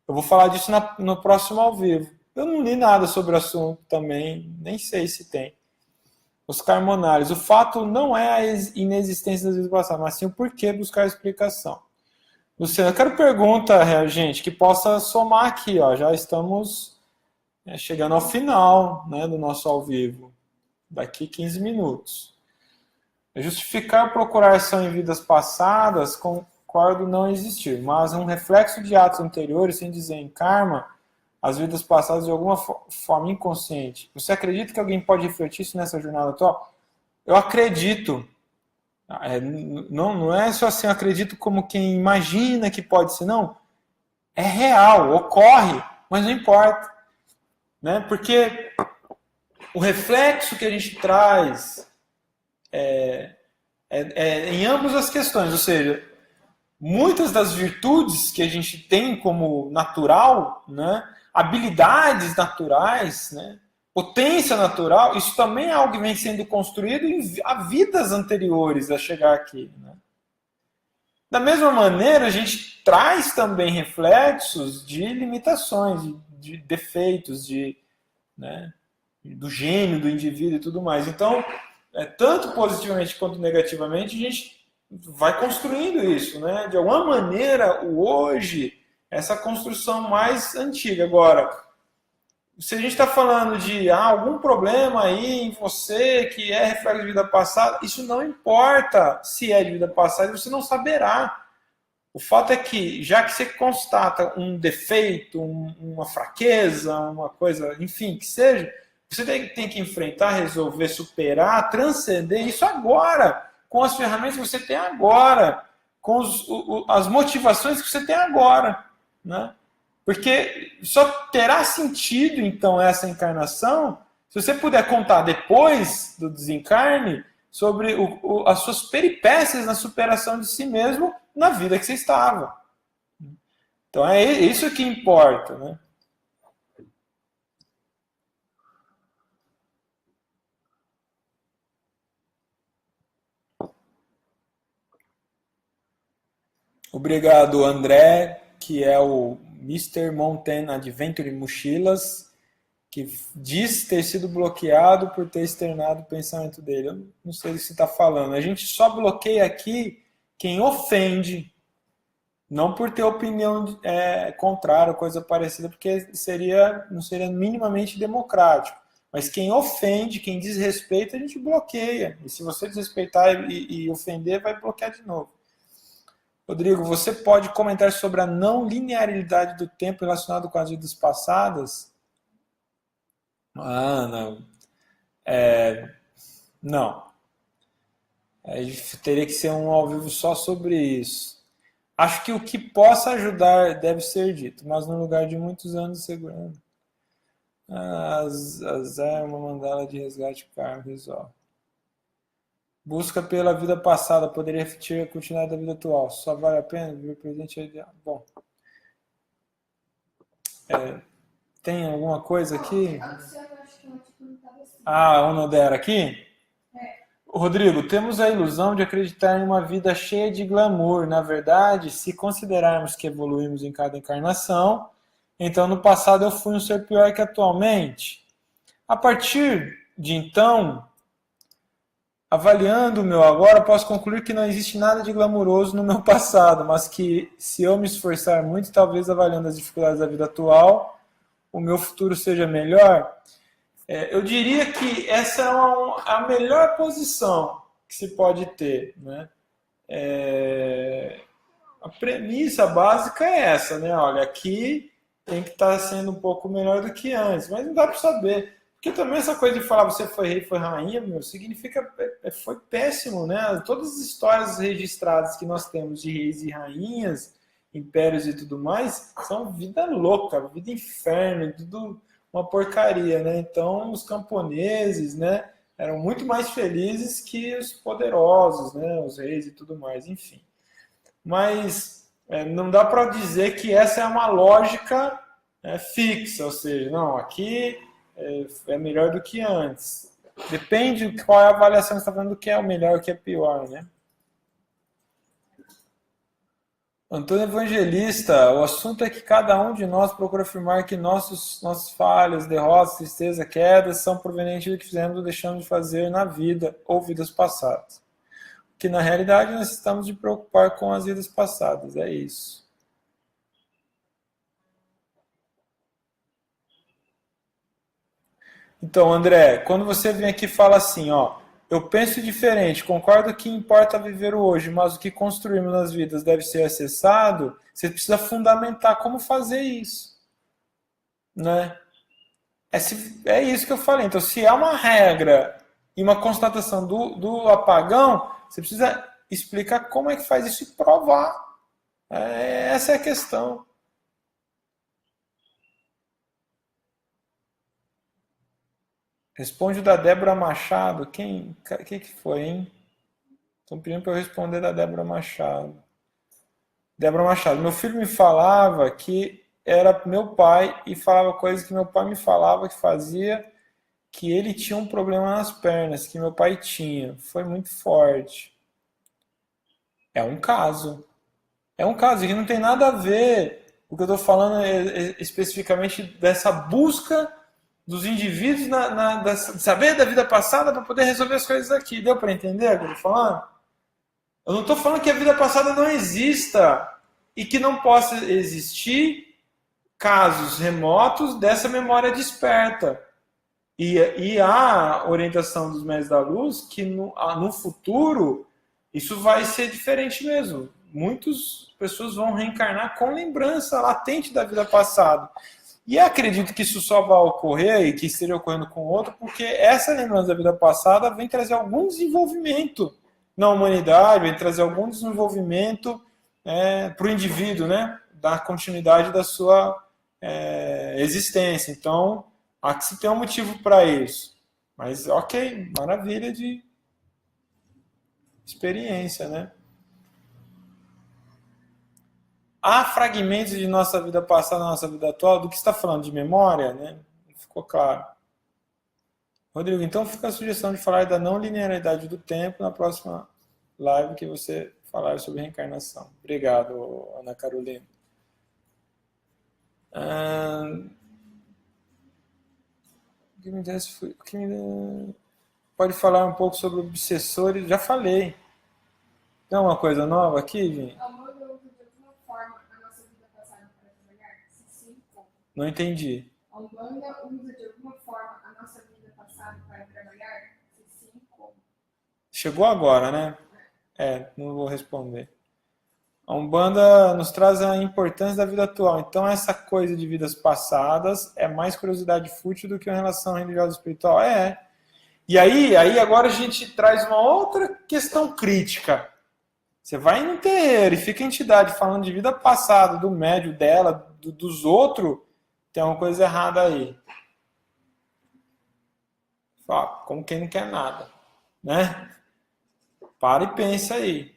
Eu vou falar disso no próximo ao vivo. Eu não li nada sobre o assunto também, nem sei se tem. Oscar Monares, o fato não é a inexistência das vidas passadas, mas sim o porquê buscar explicação. Luciano, eu quero pergunta, gente, que possa somar aqui, ó. Já estamos chegando ao final, né, do nosso ao vivo. Daqui 15 minutos. Justificar procurar ação em vidas passadas, concordo não existir, mas um reflexo de atos anteriores, sem dizer em karma, as vidas passadas de alguma forma inconsciente. Você acredita que alguém pode refletir isso nessa jornada atual? Eu acredito. Não é só assim, eu acredito como quem imagina que pode ser, não. É real, ocorre, mas não importa. Né? Porque o reflexo que a gente traz em ambas as questões, ou seja, muitas das virtudes que a gente tem como natural, né, habilidades naturais, né, potência natural, isso também é algo que vem sendo construído há vidas anteriores a chegar aqui. Né? Da mesma maneira, a gente traz também reflexos de limitações, de defeitos, né, do gênio do indivíduo e tudo mais. Então, tanto positivamente quanto negativamente, a gente vai construindo isso, né? De alguma maneira, o hoje, essa construção mais antiga. Agora, se a gente está falando de algum problema aí em você que é reflexo de vida passada, isso não importa se é de vida passada, você não saberá. O fato é que, já que você constata um defeito, uma fraqueza, uma coisa, enfim, que seja, você tem que enfrentar, resolver, superar, transcender isso agora, com as ferramentas que você tem agora, com as motivações que você tem agora. Né? Porque só terá sentido, então, essa encarnação se você puder contar depois do desencarne sobre as suas peripécias na superação de si mesmo na vida que você estava. Então é isso que importa, né? Obrigado, André, que é o Mr. Mountain Adventure Mochilas, que diz ter sido bloqueado por ter externado o pensamento dele. Eu não sei do que você está falando. A gente só bloqueia aqui quem ofende, não por ter opinião contrária, coisa parecida, porque não seria minimamente democrático. Mas quem ofende, quem desrespeita, a gente bloqueia. E se você desrespeitar e ofender, vai bloquear de novo. Rodrigo, você pode comentar sobre a não linearidade do tempo relacionado com as vidas passadas? Não. Não. Teria que ser um ao vivo só sobre isso. Acho que o que possa ajudar deve ser dito, mas no lugar de muitos anos segurando. Uma mandala de resgate karma resolve. Busca pela vida passada poderia refletir a continuidade da vida atual. Só vale a pena viver presente ideal. Bom. Tem alguma coisa aqui? A Onodera aqui? Rodrigo, temos a ilusão de acreditar em uma vida cheia de glamour. Na verdade, se considerarmos que evoluímos em cada encarnação, então no passado eu fui um ser pior que atualmente. A partir de então, avaliando o meu agora, posso concluir que não existe nada de glamuroso no meu passado, mas que se eu me esforçar muito, talvez avaliando as dificuldades da vida atual, o meu futuro seja melhor. Eu diria que essa é a melhor posição que se pode ter, né? A premissa básica é essa, né? Olha, aqui tem que estar sendo um pouco melhor do que antes, mas não dá para saber. Porque também essa coisa de falar você foi rei, foi rainha, meu, significa foi péssimo, né? Todas as histórias registradas que nós temos de reis e rainhas, impérios e tudo mais, são vida louca, vida inferno, tudo uma porcaria, né? Então, os camponeses, né, eram muito mais felizes que os poderosos, né, os reis e tudo mais, enfim. Mas não dá para dizer que essa é uma lógica fixa, ou seja, não, aqui é melhor do que antes. Depende de qual é a avaliação que você está falando do que é o melhor e o que é pior, né? Antônio Evangelista, o assunto é que cada um de nós procura afirmar que nossos falhas, derrotas, tristeza, quedas são provenientes do que fizemos ou deixamos de fazer na vida ou vidas passadas. Que na realidade nós estamos de preocupar com as vidas passadas, é isso. Então, André, quando você vem aqui e fala assim, ó, eu penso diferente, concordo que importa viver o hoje, mas o que construímos nas vidas deve ser acessado, você precisa fundamentar como fazer isso, né? É isso que eu falei. Então, se há uma regra e uma constatação do apagão, você precisa explicar como é que faz isso e provar. Essa é a questão. Responde o da Débora Machado. Quem que foi, hein? Estão pedindo para eu responder da Débora Machado. Débora Machado. Meu filho me falava que era meu pai e falava coisas que meu pai me falava que fazia, que ele tinha um problema nas pernas, que meu pai tinha. Foi muito forte. É um caso. É um caso que não tem nada a ver. O que eu estou falando especificamente dessa busca dos indivíduos de saber da vida passada para poder resolver as coisas aqui. Deu para entender o que eu estou falando? Eu não estou falando que a vida passada não exista e que não possa existir casos remotos dessa memória desperta. E a orientação dos mestres da luz que no futuro isso vai ser diferente mesmo. Muitas pessoas vão reencarnar com lembrança latente da vida passada. E acredito que isso só vai ocorrer e que esteja ocorrendo com outro, porque essa lembrança da vida passada vem trazer algum desenvolvimento na humanidade, vem trazer algum desenvolvimento para o indivíduo, né? Da continuidade da sua existência. Então, há que se ter um motivo para isso. Mas, ok, maravilha de experiência, né? Há fragmentos de nossa vida passada, nossa vida atual, do que está falando de memória, né? Ficou claro. Rodrigo, então fica a sugestão de falar da não linearidade do tempo na próxima live que você falar sobre reencarnação. Obrigado, Ana Carolina. Pode falar um pouco sobre obsessores? Já falei. Tem uma coisa nova aqui, gente? Não entendi. A Umbanda usa de alguma forma a nossa vida passada para trabalhar? Se sim, como? Chegou agora, né? Não vou responder. A Umbanda nos traz a importância da vida atual. Então, essa coisa de vidas passadas é mais curiosidade fútil do que uma relação religiosa e espiritual? E aí agora a gente traz uma outra questão crítica. Você vai no terreiro e fica a entidade falando de vida passada, do médio dela, dos outros, tem uma coisa errada aí. Fala, como quem não quer nada, né? Para e pensa aí,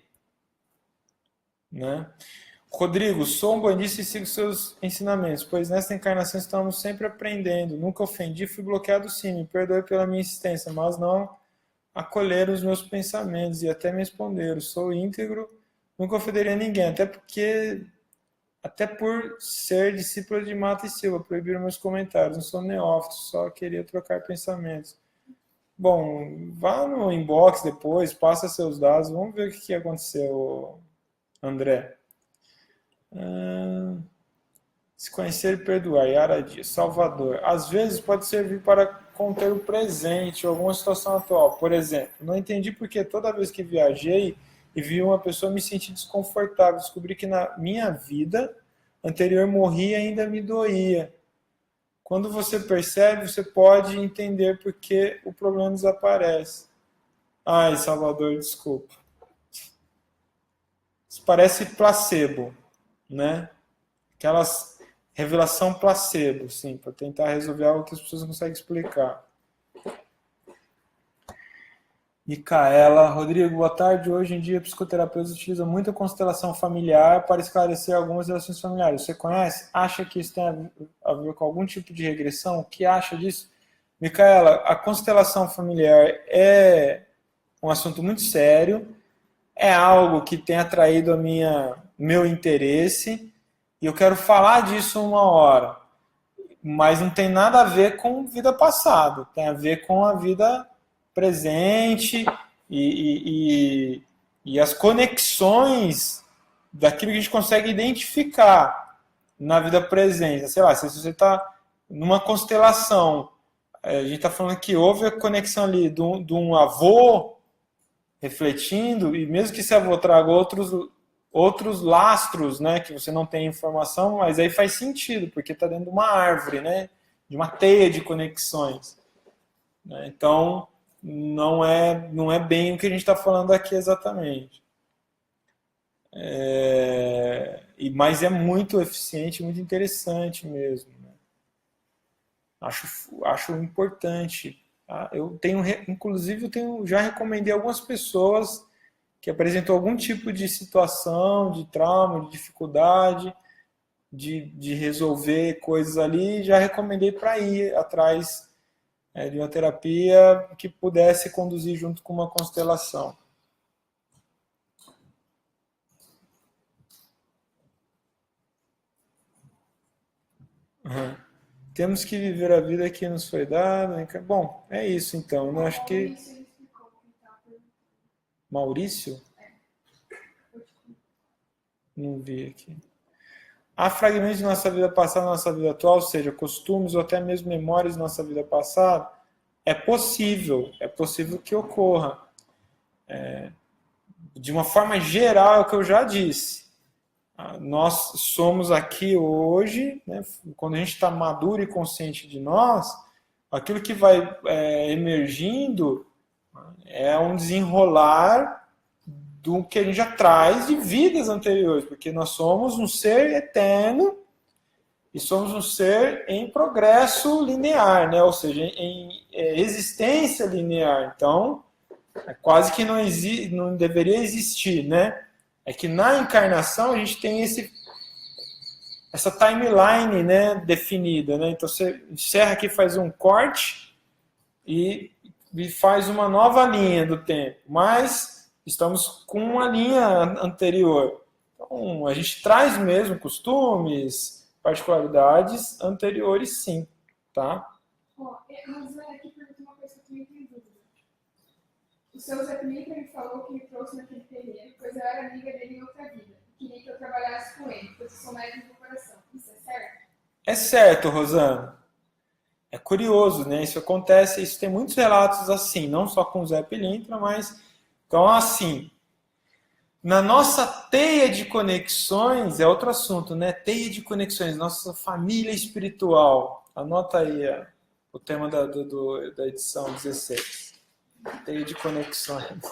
né? Rodrigo, sou um bandista e sigo seus ensinamentos, pois nesta encarnação estamos sempre aprendendo. Nunca ofendi, fui bloqueado sim. Me perdoe pela minha insistência, mas não acolheram os meus pensamentos e até me responderam. Sou íntegro, nunca ofenderia ninguém, até por ser discípulo de Mata e Silva, proibiram meus comentários. Não sou neófito, só queria trocar pensamentos. Bom, vá no inbox depois, passa seus dados, vamos ver o que aconteceu, André. Se conhecer e perdoar, Yara Dias. Salvador. Às vezes pode servir para conter o presente ou alguma situação atual. Por exemplo, não entendi porque toda vez que viajei e vi uma pessoa me senti desconfortável. Descobri que na minha vida anterior morri e ainda me doía. Quando você percebe, você pode entender por que o problema desaparece. Ai, Salvador, desculpa. Isso parece placebo, né? Aquelas revelação placebo, sim, para tentar resolver algo que as pessoas não conseguem explicar. Micaela, Rodrigo, boa tarde. Hoje em dia, psicoterapeutas utilizam muito a constelação familiar para esclarecer algumas relações familiares. Você conhece? Acha que isso tem a ver com algum tipo de regressão? O que acha disso? Micaela, a constelação familiar é um assunto muito sério, é algo que tem atraído meu interesse, e eu quero falar disso uma hora. Mas não tem nada a ver com vida passada, tem a ver com a vida presente e as conexões daquilo que a gente consegue identificar na vida presente. Sei lá, se você está numa constelação, a gente está falando que houve a conexão ali de um avô refletindo, e mesmo que esse avô traga outros lastros, né, que você não tem informação, mas aí faz sentido, porque está dentro de uma árvore, né, de uma teia de conexões. Né? Então, não é bem o que a gente está falando aqui exatamente. Mas é muito eficiente, muito interessante mesmo. Né? Acho importante. Tá? Inclusive, já recomendei algumas pessoas que apresentou algum tipo de situação, de trauma, de dificuldade, de resolver coisas ali, já recomendei para ir atrás de uma terapia que pudesse conduzir junto com uma constelação. Uhum. Temos que viver a vida que nos foi dada. Bom, é isso então. Eu acho que. Maurício? Não vi aqui. Há fragmentos de nossa vida passada na nossa vida atual, ou seja, costumes ou até mesmo memórias de nossa vida passada? É possível que ocorra. De uma forma geral, é o que eu já disse. Nós somos aqui hoje, né, quando a gente está maduro e consciente de nós, aquilo que vai emergindo é um desenrolar do que a gente já traz de vidas anteriores, porque nós somos um ser eterno e somos um ser em progresso linear, né? Ou seja, em existência linear. Então, quase que não deveria existir, né? É que na encarnação a gente tem essa timeline, né, definida. Né? Então você encerra aqui, faz um corte e faz uma nova linha do tempo. Mas estamos com uma linha anterior. Então a gente traz mesmo costumes, particularidades anteriores, sim. Tá? Mas aqui pergunta uma coisa que eu também tenho dúvida. O seu Zé Pimenta me falou que me trouxe naquele terreno, pois eu era amiga dele em outra vida. Queria que eu trabalhasse com ele, pois eu sou médico do coração. Isso é certo? É certo, Rosana. É curioso, né? Isso acontece, isso tem muitos relatos assim, não só com o Zé Pilintra, mas então assim, na nossa teia de conexões, é outro assunto, né? Teia de conexões, nossa família espiritual. Anota aí o tema da edição 16. Teia de conexões.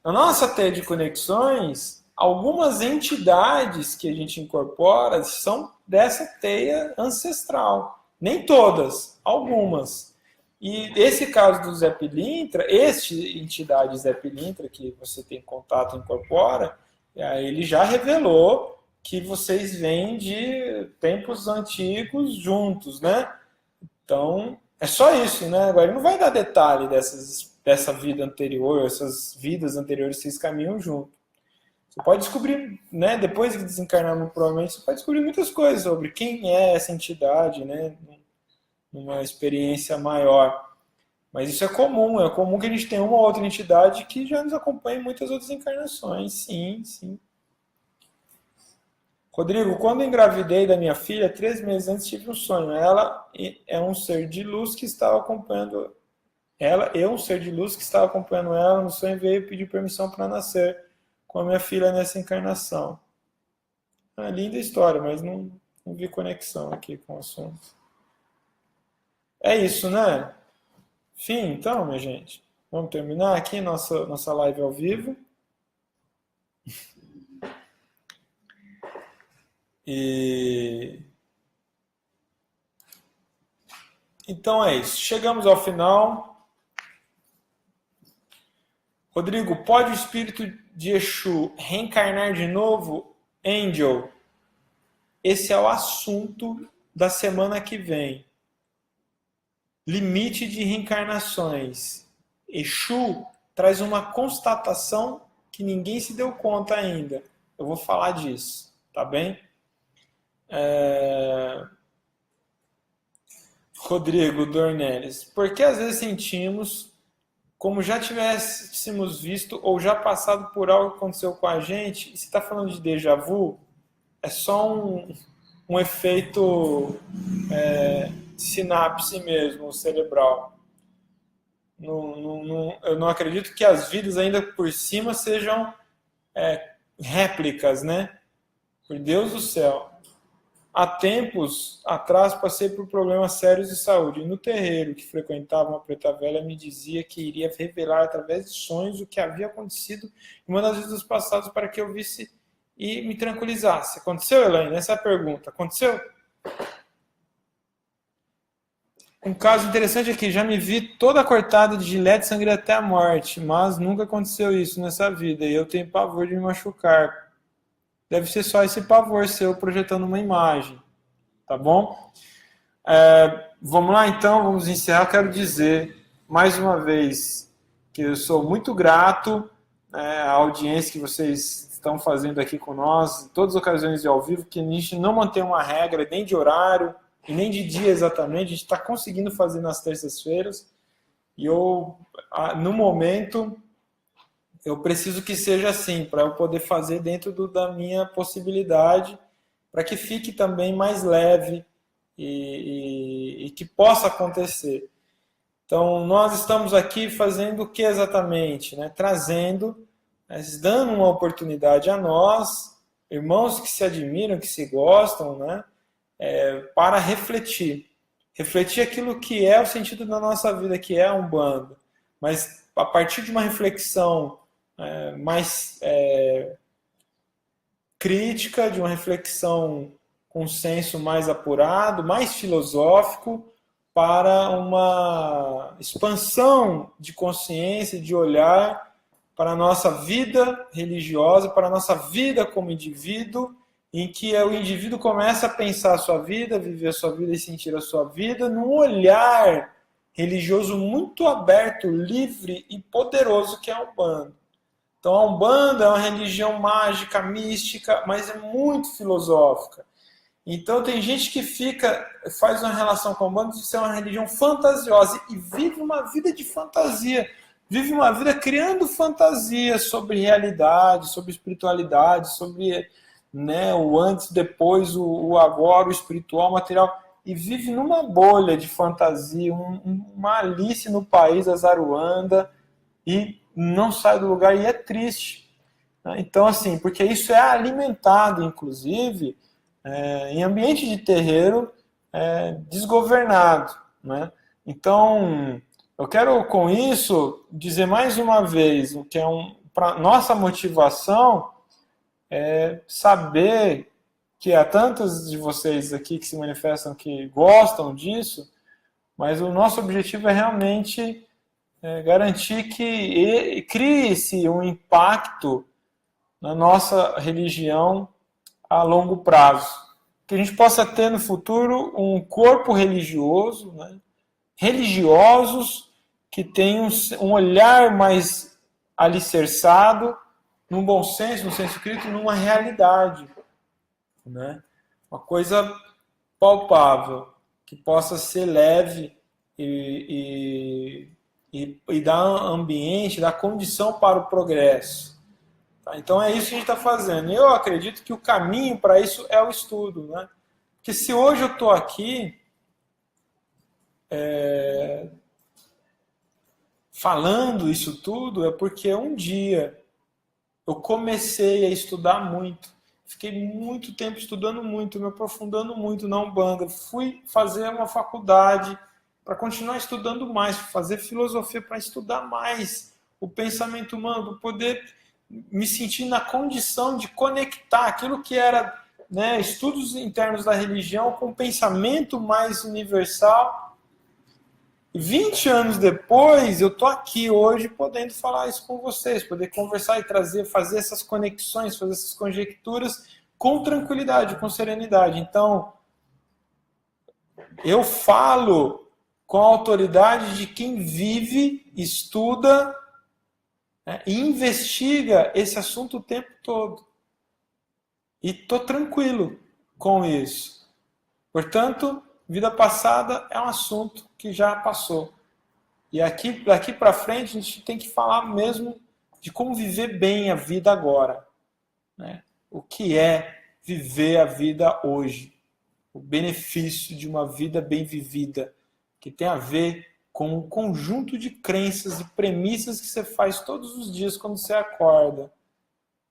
Na nossa teia de conexões, algumas entidades que a gente incorpora são dessa teia ancestral. Nem todas, algumas. E esse caso do Zé Pilintra, entidade Zé Pilintra que você tem contato e incorpora, ele já revelou que vocês vêm de tempos antigos juntos, né? Então, é só isso, né? Agora, ele não vai dar detalhe dessa vida anterior, essas vidas anteriores, vocês caminham junto. Você pode descobrir, né? Depois que desencarnar, provavelmente, você pode descobrir muitas coisas sobre quem é essa entidade, né? Numa experiência maior. Mas isso é comum que a gente tenha uma outra entidade que já nos acompanha em muitas outras encarnações, sim, sim. Rodrigo, quando engravidei da minha filha, 3 meses antes tive um sonho. Ela é um ser de luz que estava acompanhando ela, eu, um ser de luz que estava acompanhando ela no sonho, veio pedir permissão para nascer com a minha filha nessa encarnação. É uma linda história, mas não vi conexão aqui com o assunto. É isso, né? Fim, então, minha gente. Vamos terminar aqui nossa live ao vivo. Então é isso. Chegamos ao final. Rodrigo, pode o espírito de Exu reencarnar de novo? Angel, esse é o assunto da semana que vem. Limite de reencarnações. Exu traz uma constatação que ninguém se deu conta ainda. Eu vou falar disso, tá bem? Rodrigo Dornelles, porque às vezes sentimos como já tivéssemos visto ou já passado por algo que aconteceu com a gente, e se está falando de déjà vu, é só um efeito sinapse mesmo, cerebral. Eu não acredito que as vidas ainda por cima sejam réplicas, né? Por Deus do céu. Há tempos atrás passei por problemas sérios de saúde. No terreiro que frequentava uma preta velha me dizia que iria revelar através de sonhos o que havia acontecido em uma das vidas passadas para que eu visse e me tranquilizasse. Aconteceu, Elaine? Essa é a pergunta. Aconteceu? Um caso interessante aqui, já me vi toda cortada de gilete, sangrei até a morte, mas nunca aconteceu isso nessa vida e eu tenho pavor de me machucar. Deve ser só esse pavor seu projetando uma imagem, tá bom? Vamos lá então, vamos encerrar. Quero dizer mais uma vez que eu sou muito grato à audiência que vocês estão fazendo aqui com nós, em todas as ocasiões de ao vivo, que a gente não mantém uma regra nem de horário e nem de dia exatamente, a gente está conseguindo fazer nas terças-feiras e eu, no momento, eu preciso que seja assim, para eu poder fazer dentro da minha possibilidade, para que fique também mais leve e que possa acontecer. Então, nós estamos aqui fazendo o que exatamente? Né? Trazendo, dando uma oportunidade a nós, irmãos que se admiram, que se gostam, né? Para refletir. Refletir aquilo que é o sentido da nossa vida, que é a Umbanda. Mas a partir de uma reflexão mais crítica, de uma reflexão com um senso mais apurado, mais filosófico, para uma expansão de consciência, de olhar para a nossa vida religiosa, para a nossa vida como indivíduo, em que o indivíduo começa a pensar a sua vida, viver a sua vida e sentir a sua vida num olhar religioso muito aberto, livre e poderoso que é a Umbanda. Então a Umbanda é uma religião mágica, mística, mas é muito filosófica. Então tem gente que faz uma relação com a Umbanda de ser uma religião fantasiosa e vive uma vida de fantasia. Vive uma vida criando fantasias sobre realidade, sobre espiritualidade, sobre o antes, depois, o agora, o espiritual, o material. E vive numa bolha de fantasia, uma Alice no país, a Zaruanda, e não sai do lugar, e é triste. Então, assim, porque isso é alimentado, inclusive, em ambiente de terreiro desgovernado. Né? Então, eu quero, com isso, dizer mais uma vez, o que é para nossa motivação é saber que há tantos de vocês aqui que se manifestam que gostam disso, mas o nosso objetivo é realmente garantir que crie-se um impacto na nossa religião a longo prazo. Que a gente possa ter no futuro um corpo religioso, né? Religiosos que tenham um olhar mais alicerçado, num bom senso, no senso crítico, numa realidade. Né? Uma coisa palpável, que possa ser leve e dar ambiente, dar condição para o progresso. Tá? Então é isso que a gente está fazendo. Eu acredito que o caminho para isso é o estudo, né? Porque se hoje eu estou aqui falando isso tudo, é porque um dia eu comecei a estudar muito. Fiquei muito tempo estudando muito, me aprofundando muito na Umbanda. Fui fazer uma faculdade para continuar estudando mais, fazer filosofia para estudar mais o pensamento humano, para poder me sentir na condição de conectar aquilo que era, né, estudos internos da religião com o pensamento mais universal. E 20 anos depois, eu estou aqui hoje podendo falar isso com vocês, poder conversar e trazer, fazer essas conexões, fazer essas conjecturas com tranquilidade, com serenidade. Então, eu falo com a autoridade de quem vive, estuda, né, e investiga esse assunto o tempo todo. E estou tranquilo com isso. Portanto, vida passada é um assunto que já passou. E daqui para frente a gente tem que falar mesmo de como viver bem a vida agora, né? O que é viver a vida hoje. O benefício de uma vida bem vivida, que tem a ver com um conjunto de crenças e premissas que você faz todos os dias quando você acorda.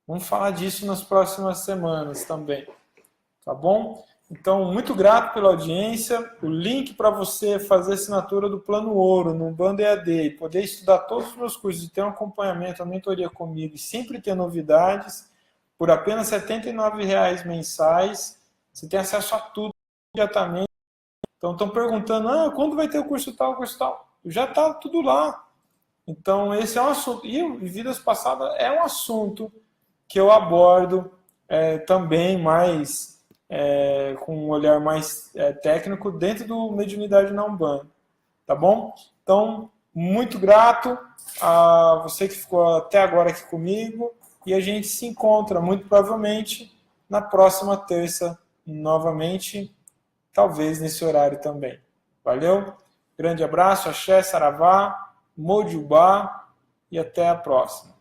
Vamos falar disso nas próximas semanas também. Tá bom? Então, muito grato pela audiência. O link para você fazer assinatura do Plano Ouro no Umbanda EAD e poder estudar todos os meus cursos e ter um acompanhamento, a mentoria comigo e sempre ter novidades, por apenas R$ 79,00 mensais. Você tem acesso a tudo imediatamente. Então, estão perguntando, quando vai ter o curso tal, o curso tal? Já está tudo lá. Então, esse é um assunto. E vidas passadas é um assunto que eu abordo também mais com um olhar mais técnico dentro do Mediunidade na Umbanda. Tá bom? Então, muito grato a você que ficou até agora aqui comigo e a gente se encontra muito provavelmente na próxima terça novamente, talvez nesse horário também. Valeu? Grande abraço, axé, saravá, mojubá e até a próxima.